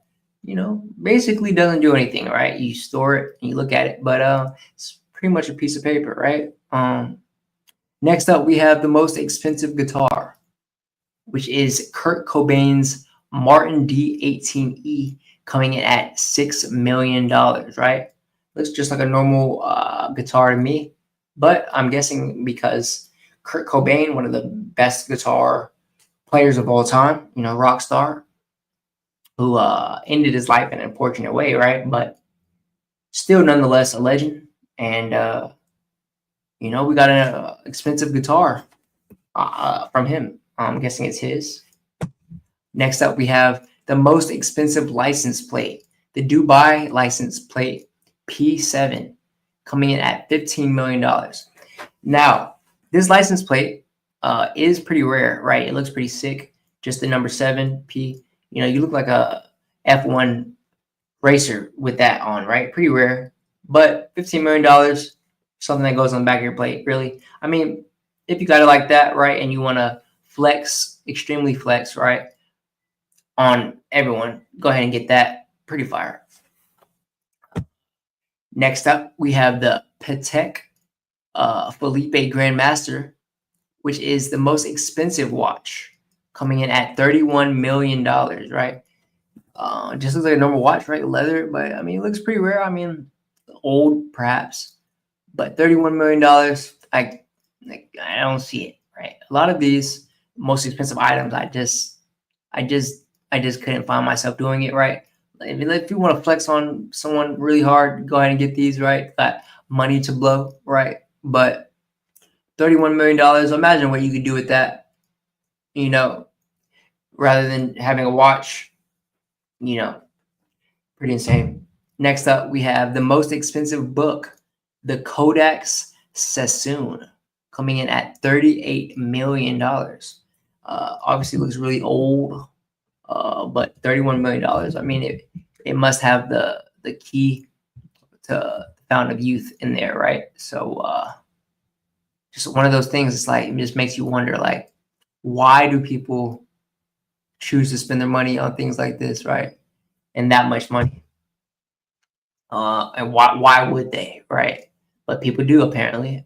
basically doesn't do anything, right? You store it and you look at it, but it's pretty much a piece of paper, right? Next up, we have the most expensive guitar, which is Kurt Cobain's Martin D18E, coming in at $6 million, right? Looks just like a normal guitar to me, but I'm guessing because Kurt Cobain, one of the best guitar players of all time, rock star, who ended his life in an unfortunate way, right? But still, nonetheless, a legend. And, we got an expensive guitar from him. I'm guessing it's his. Next up, we have the most expensive license plate, the Dubai license plate P7, coming in at $15 million. Now, this license plate is pretty rare, right? It looks pretty sick. Just the number 7P. You look like a F1 racer with that on, right? Pretty rare. But $15 million, something that goes on the back of your plate, really. I mean, if you got it like that, right, and you want to flex, extremely flex, right, on everyone, go ahead and get that. Pretty fire. Next up, we have the Patek Philippe Grandmaster, which is the most expensive watch, coming in at $31 million, right? Just looks like a normal watch, right? Leather, but I mean, it looks pretty rare. I mean, old perhaps, but $31 million, I don't see it, right? A lot of these most expensive items, I just couldn't find myself doing it, right? If you want to flex on someone really hard, go ahead and get these, right? Got money to blow, right? But $31 million, imagine what you could do with that, rather than having a watch, pretty insane. Next up, we have the most expensive book, the Codex Sassoon, coming in at $38 million. Obviously looks really old, but $31 million. I mean, it must have the key to Fountain of Youth in there, right? So just one of those things. It's like, it just makes you wonder, like, why do people choose to spend their money on things like this, right? And that much money. And why would they, right? But people do, apparently.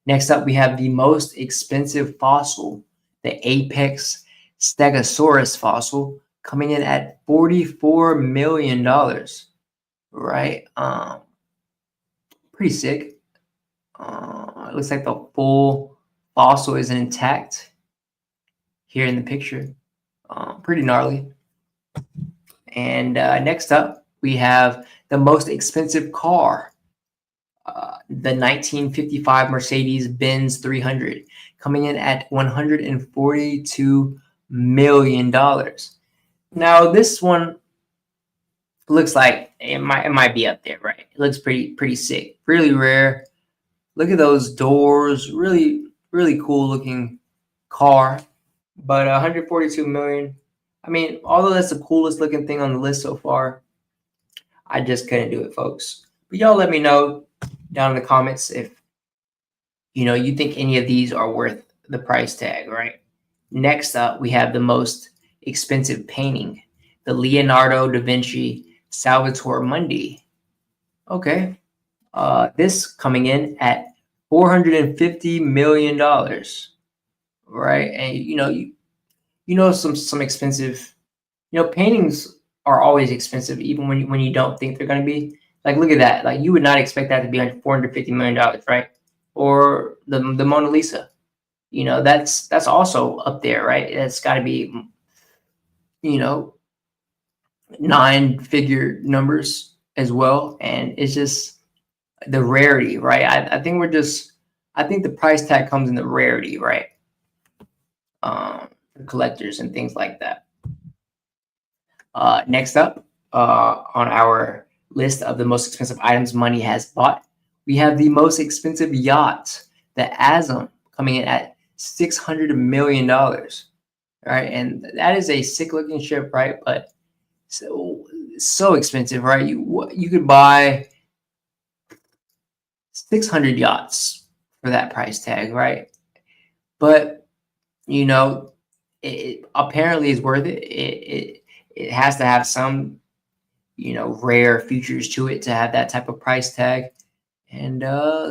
Next up, we have the most expensive fossil, the Apex Stegosaurus fossil, coming in at $44 million, right? Pretty sick. It looks like the full fossil is intact here in the picture. Pretty gnarly. And next up, we have the most expensive car, the 1955 Mercedes-Benz 300, coming in at $142 million. Now, this one looks like it might be up there, right? It looks pretty sick, really rare. Look at those doors, really cool looking car. But 142 million. I mean, although that's the coolest looking thing on the list so far, I just couldn't do it, folks. But y'all let me know down in the comments if you think any of these are worth the price tag, right? Next up, we have the most expensive painting, the Leonardo da Vinci Salvator Mundi. Okay. This coming in at $450 million, right? And some expensive, paintings are always expensive, even when you don't think they're going to be. Like, look at that. Like, you would not expect that to be $450 million, right? Or the Mona Lisa. That's also up there, right? It's got to be, 9-figure numbers as well. And it's just the rarity, right? I think the price tag comes in the rarity, right? For collectors and things like that. Next up, on our list of the most expensive items money has bought, we have the most expensive yacht, the Azam, coming in at $600 million. Right, and that is a sick looking ship, right? But so expensive, right? You could buy 600 yachts for that price tag, right? But it apparently is worth it. It has to have some rare features to it to have that type of price tag, and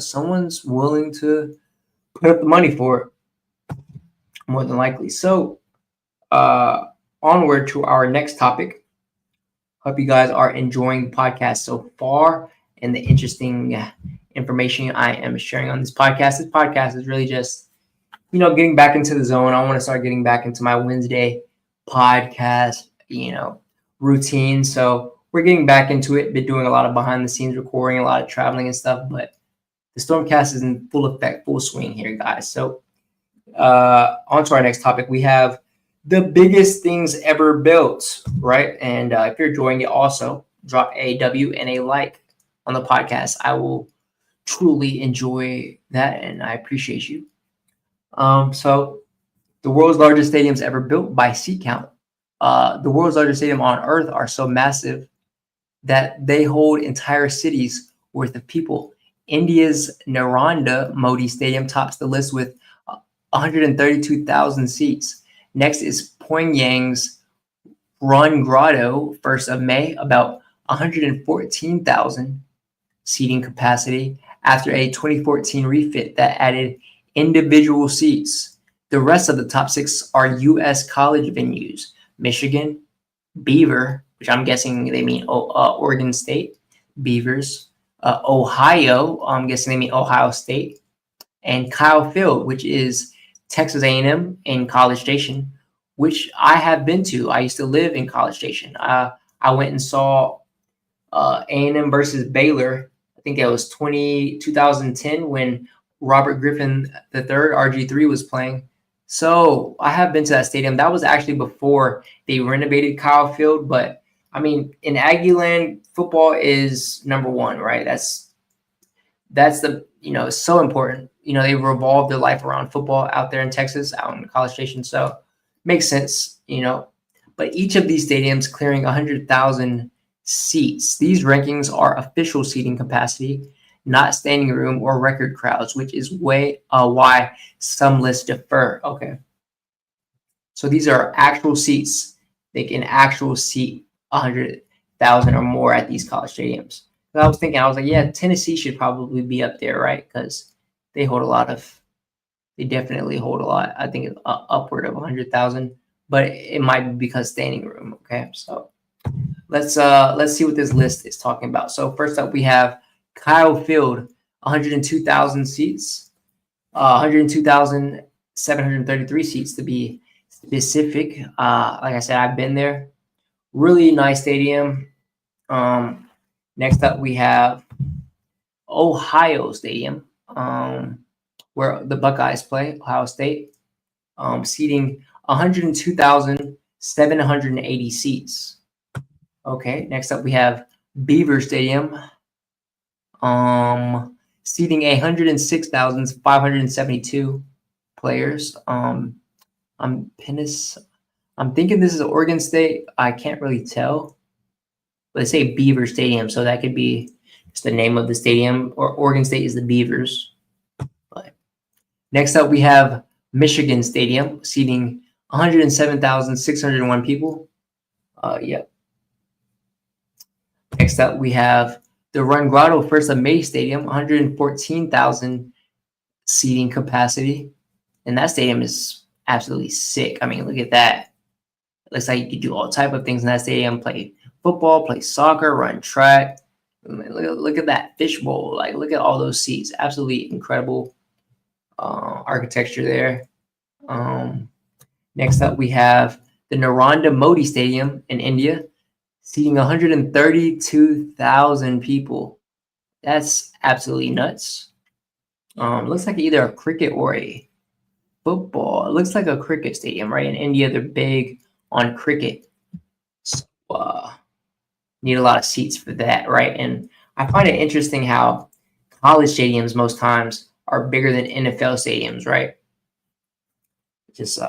someone's willing to put up the money for it, more than likely. So onward to our next topic. Hope you guys are enjoying the podcast so far and the interesting information I am sharing on this podcast. This podcast is really just, getting back into the zone. I want to start getting back into my Wednesday podcast, routine. So we're getting back into it. Been doing a lot of behind the scenes recording, a lot of traveling and stuff, but the StormCast is in full effect, full swing here, guys. So on to our next topic. We have the biggest things ever built, right? And if you're enjoying it, also drop a W and a like on the podcast. I will truly enjoy that, and I appreciate you. So the world's largest stadiums ever built by seat count. The world's largest stadium on Earth are so massive that they hold entire cities worth of people. India's Narendra Modi Stadium tops the list with 132,000 seats. Next is Pyongyang's Run Grotto, 1st of May, about 114,000 seating capacity after a 2014 refit that added individual seats. The rest of the top 6 are U.S. college venues: Michigan, Beaver, which I'm guessing they mean Oregon State, Beavers, Ohio, I'm guessing they mean Ohio State, and Kyle Field, which is Texas A&M in College Station, which I have been to. I used to live in College Station. I went and saw A&M versus Baylor. I think it was 2010 when Robert Griffin III, RG3, was playing. So I have been to that stadium. That was actually before they renovated Kyle Field. But, I mean, in Aggie land, football is number one, right? That's the, it's so important. They revolve their life around football out there in Texas, out in College Station. So makes sense, But each of these stadiums clearing 100,000 seats. These rankings are official seating capacity, not standing room or record crowds, which is why some lists differ. Okay. So these are actual seats. They can actual seat 100,000 or more at these college stadiums. So I was like, yeah, Tennessee should probably be up there, right? Because they definitely hold a lot. I think it's upward of 100,000, but it might be because standing room. Okay, so let's see what this list is talking about. So first up, we have Kyle Field, 102,000 seats, 102,733 seats to be specific. Like I said, I've been there. Really nice stadium. Next up, we have Ohio Stadium, where the Buckeyes play, Ohio State, seating 102,780 seats. Okay, next up we have Beaver Stadium, seating 106,572 players. I'm thinking this is Oregon State. I can't really tell. But they say Beaver Stadium, so that could be just the name of the stadium, or Oregon State is the Beavers. But next up, we have Michigan Stadium, seating 107,601 people. Yep. Next up, we have the Run Grotto First of May Stadium, 114,000 seating capacity. And that stadium is absolutely sick. I mean, look at that. It looks like you could do all type of things in that stadium, play football, play soccer, run track. Look at that fishbowl. Like, look at all those seats. Absolutely incredible architecture there. Next up, we have the Narendra Modi Stadium in India, seating 132,000 people. That's absolutely nuts. Looks like either a cricket or a football. It looks like a cricket stadium, right? In India, they're big on cricket. So, need a lot of seats for that, right? And I find it interesting how college stadiums most times are bigger than NFL stadiums, right? Just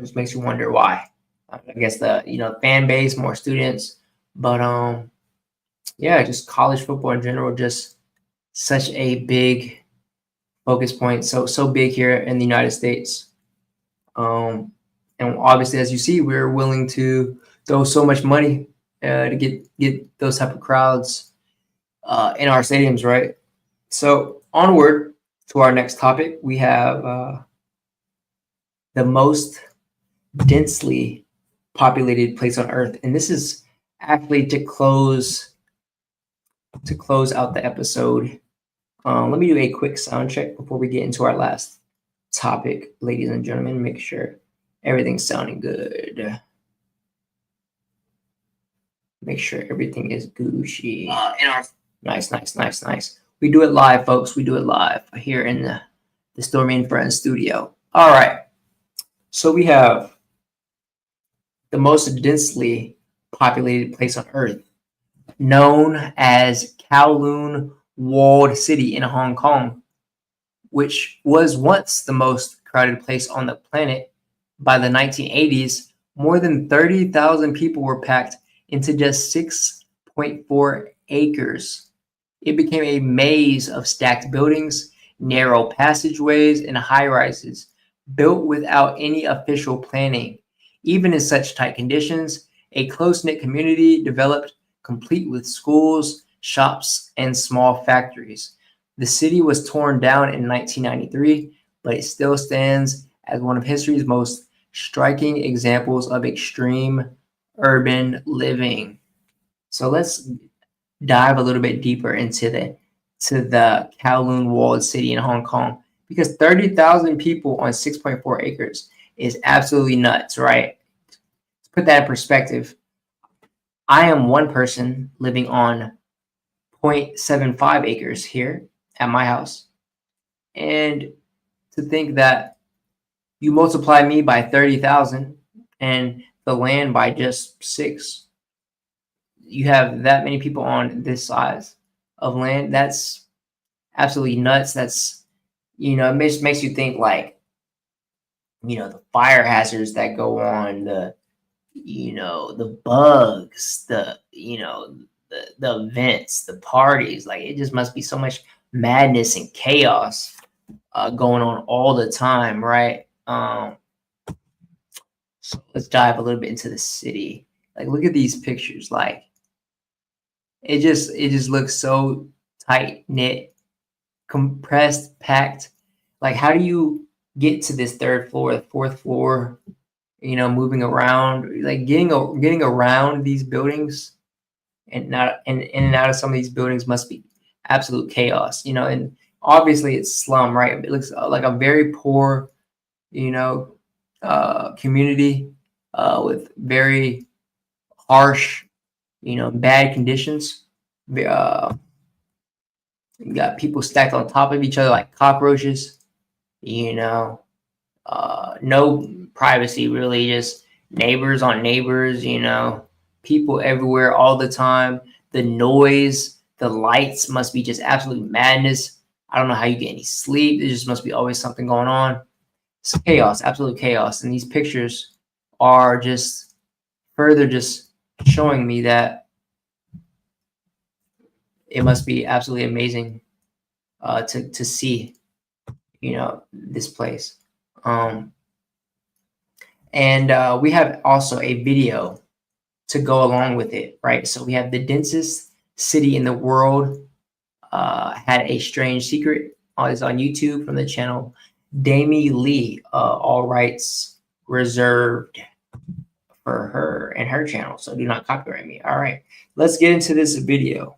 just makes you wonder why. I guess the fan base, more students, but just college football in general, just such a big focus point. So big here in the United States. And obviously, as you see, we're willing to throw so much money to get those type of crowds in our stadiums, right? So onward to our next topic, we have the most densely populated place on Earth, and this is actually to close out the episode. Let me do a quick sound check before we get into our last topic, ladies and gentlemen. Make sure everything's sounding good. Make sure everything is Gucci. Nice. We do it live, folks. We do it live here in the Stormy and Friends studio. All right. So we have the most densely populated place on Earth, known as Kowloon Walled City in Hong Kong, which was once the most crowded place on the planet. By the 1980s, more than 30,000 people were packed into just 6.4 acres. It became a maze of stacked buildings, narrow passageways, and high-rises built without any official planning. Even in such tight conditions, a close-knit community developed, complete with schools, shops, and small factories. The city was torn down in 1993, but it still stands as one of history's most striking examples of extreme urban living. So let's dive a little bit deeper into the Kowloon Walled City in Hong Kong, because 30,000 people on 6.4 acres is absolutely nuts, right? To put that in perspective, I am one person living on 0.75 acres here at my house. And to think that you multiply me by 30,000 and the land by just 6, you have that many people on this size of land. That's absolutely nuts. That's, it makes you think, like, the fire hazards that go on, the bugs, the events, the parties. Like, it just must be so much madness and chaos going on all the time, right? So let's dive a little bit into the city. Like, look at these pictures. Like, it just looks so tight knit, compressed, packed. Like, how do you get to this third floor, the fourth floor? Moving around, like getting around these buildings, and not in and out of some of these buildings must be absolute chaos. And obviously it's slum, right? It looks like a very poor, community with very harsh, bad conditions. You got people stacked on top of each other like cockroaches. No privacy, really, just neighbors on neighbors. people everywhere all the time. The noise, the lights must be just absolute madness. I don't know how you get any sleep. There just must be always something going on. It's chaos, absolute chaos. And these pictures are just further just showing me that it must be absolutely amazing to see, this place. And we have also a video to go along with it, right? So we have the densest city in the world had a strange secret. It's on YouTube from the channel Damie Lee. All rights reserved for her and her channel, so do not copyright me. All right, let's get into this video.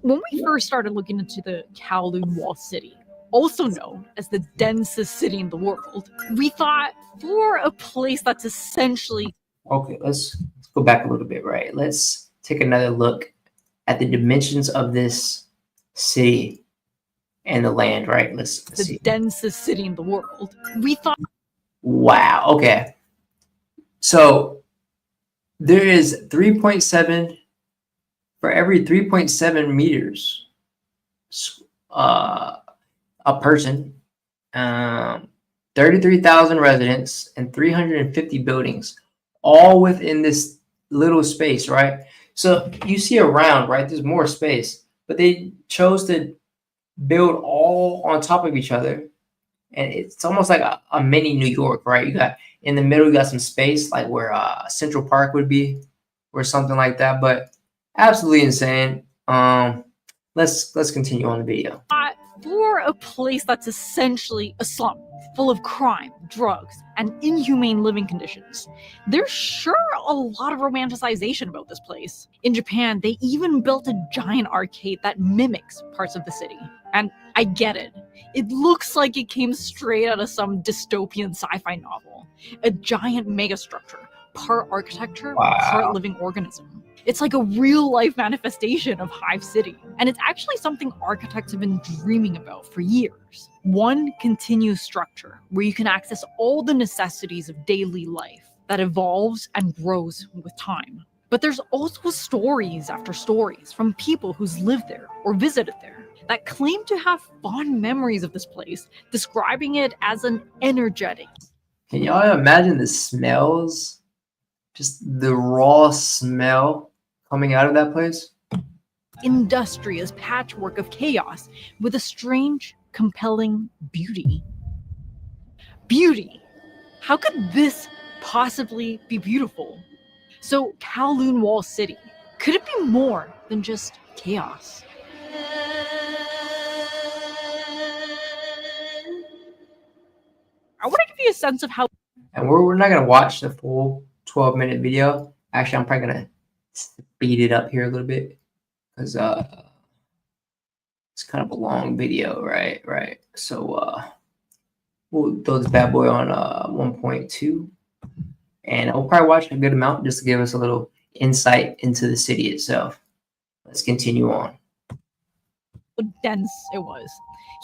When we first started looking into the Kowloon Walled City, also known as the densest city in the world, we thought for a place that's essentially... Okay, let's go back a little bit, right? Let's take another look at the dimensions of this city and the land, right? Let's see. The densest city in the world. We thought... Wow, okay. So there is 3.7 for every 3.7 meters a person, 33,000 residents, and 350 buildings, all within this little space, right? So you see around, right, there's more space, but they chose to build all on top of each other. And it's almost like a mini New York, right? You got in the middle, you got some space like where Central Park would be or something like that, but absolutely insane. Let's continue on the video. For a place that's essentially a slum, full of crime, drugs, and inhumane living conditions, there's sure a lot of romanticization about this place. In Japan, they even built a giant arcade that mimics parts of the city. And I get it. It looks like it came straight out of some dystopian sci-fi novel. A giant megastructure, part architecture, part living organism. It's like a real-life manifestation of Hive City. And it's actually something architects have been dreaming about for years. One continuous structure where you can access all the necessities of daily life that evolves and grows with time. But there's also stories after stories from people who's lived there or visited there that claim to have fond memories of this place, describing it as an energetic. Can y'all imagine the smells? Just the raw smell coming out of that place? Industrious patchwork of chaos with a strange, compelling beauty. Beauty! How could this possibly be beautiful? So, Kowloon Walled City, could it be more than just chaos? I want to give you a sense of how... And we're not going to watch the full 12-minute video. Actually, I'm probably going to speed it up here a little bit because it's kind of a long video, right? So we'll throw this bad boy on 1.2, and we'll probably watch a good amount just to give us a little insight into the city itself. Let's continue on. Dense it was.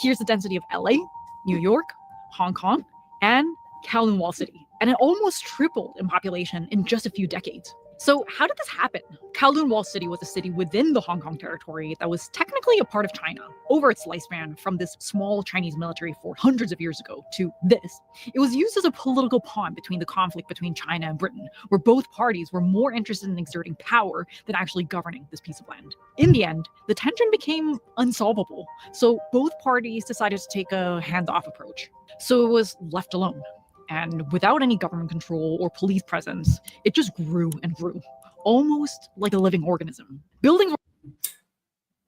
Here's the density of LA, New York, Hong Kong, and Kowloon Walled City. And it almost tripled in population in just a few decades. So how did this happen? Kowloon Walled City was a city within the Hong Kong territory that was technically a part of China. Over its lifespan from this small Chinese military fort hundreds of years ago to this, it was used as a political pawn between the conflict between China and Britain, where both parties were more interested in exerting power than actually governing this piece of land. In the end, the tension became unsolvable, so both parties decided to take a hands-off approach. So it was left alone. And without any government control or police presence, it just grew and grew, almost like a living organism. Buildings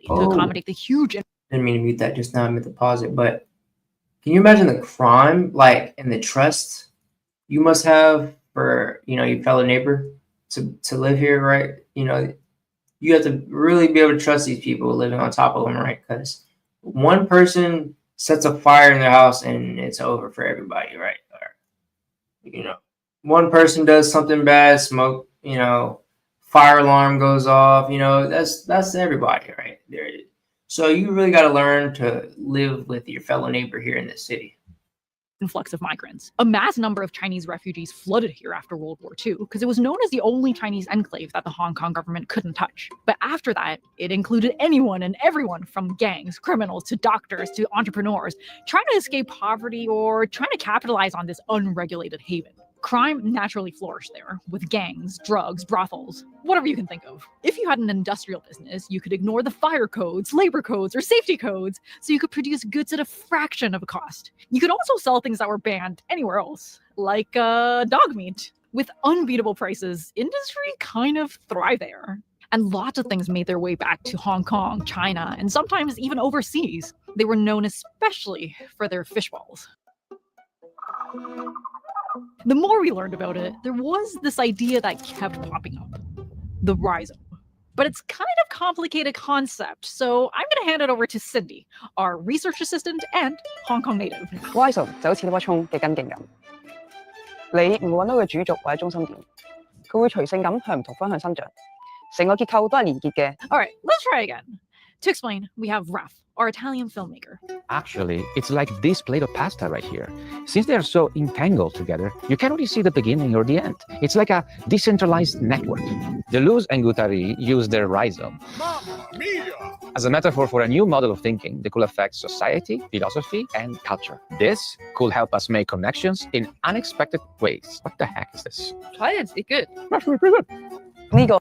to accommodate the huge... Didn't mean to mute that just now, I meant to pause it, but can you imagine the crime, like, and the trust you must have for, your fellow neighbor to live here, right? You have to really be able to trust these people living on top of them, right? Because one person sets a fire in their house and it's over for everybody, right? One person does something bad, smoke, fire alarm goes off, that's everybody, right? So you really got to learn to live with your fellow neighbor here in this city. influx of migrants. A mass number of Chinese refugees flooded here after World War II because it was known as the only Chinese enclave that the Hong Kong government couldn't touch. But after that, it included anyone and everyone from gangs, criminals, to doctors, to entrepreneurs, trying to escape poverty or trying to capitalize on this unregulated haven. Crime naturally flourished there, with gangs, drugs, brothels, whatever you can think of. If you had an industrial business, you could ignore the fire codes, labor codes, or safety codes, so you could produce goods at a fraction of a cost. You could also sell things that were banned anywhere else, like dog meat. With unbeatable prices, industry kind of thrived there. And lots of things made their way back to Hong Kong, China, and sometimes even overseas. They were known especially for their fish balls. The more we learned about it, there was this idea that kept popping up. The rhizome. But it's kind of complicated concept, so I'm going to hand it over to Cindy, our research assistant and Hong Kong native. Rhizome 就好似粒葱嘅根莖咁，你唔會揾到佢主軸或者中心點，佢會隨性咁向唔同方向生長，成個結構都係連結嘅。Alright, let's try again. To explain, we have Raf, our Italian filmmaker. Actually, it's like this plate of pasta right here. Since they are so entangled together, you can't really see the beginning or the end. It's like a decentralized network. Deleuze and Guattari use their rhizome as a metaphor for a new model of thinking that could affect society, philosophy, and culture. This could help us make connections in unexpected ways. What the heck is this? Try it, it's good. Actually, pretty good. 呢個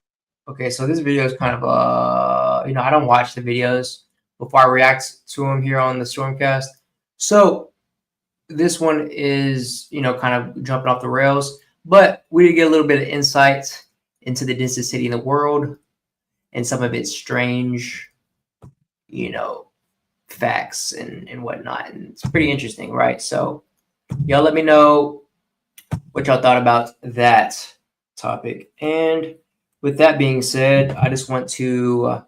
Okay, so this video is kind of I don't watch the videos before I react to them here on the StormCast. So this one is, kind of jumping off the rails, but we did get a little bit of insight into the densest city in the world and some of its strange, facts and whatnot. And it's pretty interesting, right? So y'all let me know what y'all thought about that topic. And with that being said, I just want to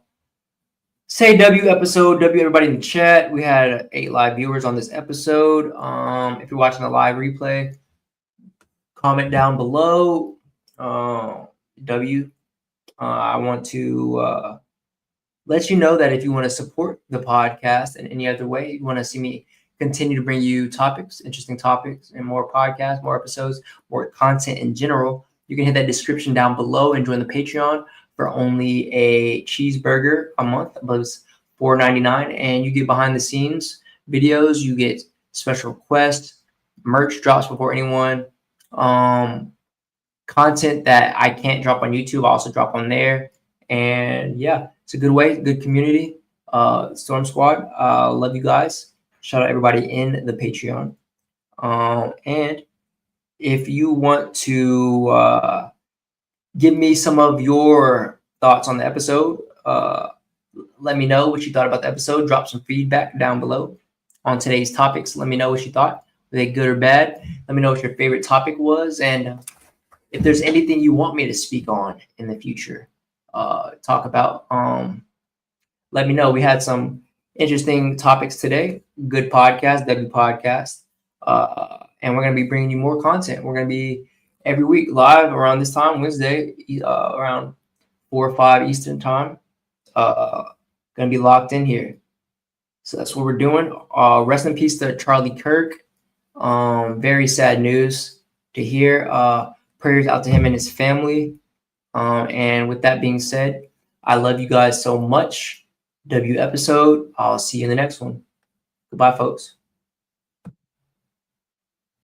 say W episode, W everybody in the chat. We had 8 live viewers on this episode. If you're watching the live replay, comment down below. W. I want to let you know that if you want to support the podcast in any other way, you want to see me continue to bring you topics, interesting topics, and more podcasts, more episodes, more content in general, you can hit that description down below and join the Patreon for only a cheeseburger a month. I believe it's $4.99, and you get behind the scenes videos. You get special requests, merch drops before anyone, content that I can't drop on YouTube. I also drop on there, and yeah, it's a good way, good community. Storm Squad, love you guys. Shout out everybody in the Patreon, and if you want to give me some of your thoughts on the episode, let me know what you thought about the episode. Drop some feedback down below on today's topics. Let me know what you thought. Were they good or bad? Let me know what your favorite topic was. And if there's anything you want me to speak on in the future, talk about, let me know. We had some interesting topics today. Good podcast, W podcast. And we're going to be bringing you more content. We're going to be every week live around this time, Wednesday, around 4 or 5 Eastern time. Going to be locked in here. So that's what we're doing. Rest in peace to Charlie Kirk. Very sad news to hear. Prayers out to him and his family. And with that being said, I love you guys so much. W episode. I'll see you in the next one. Goodbye, folks.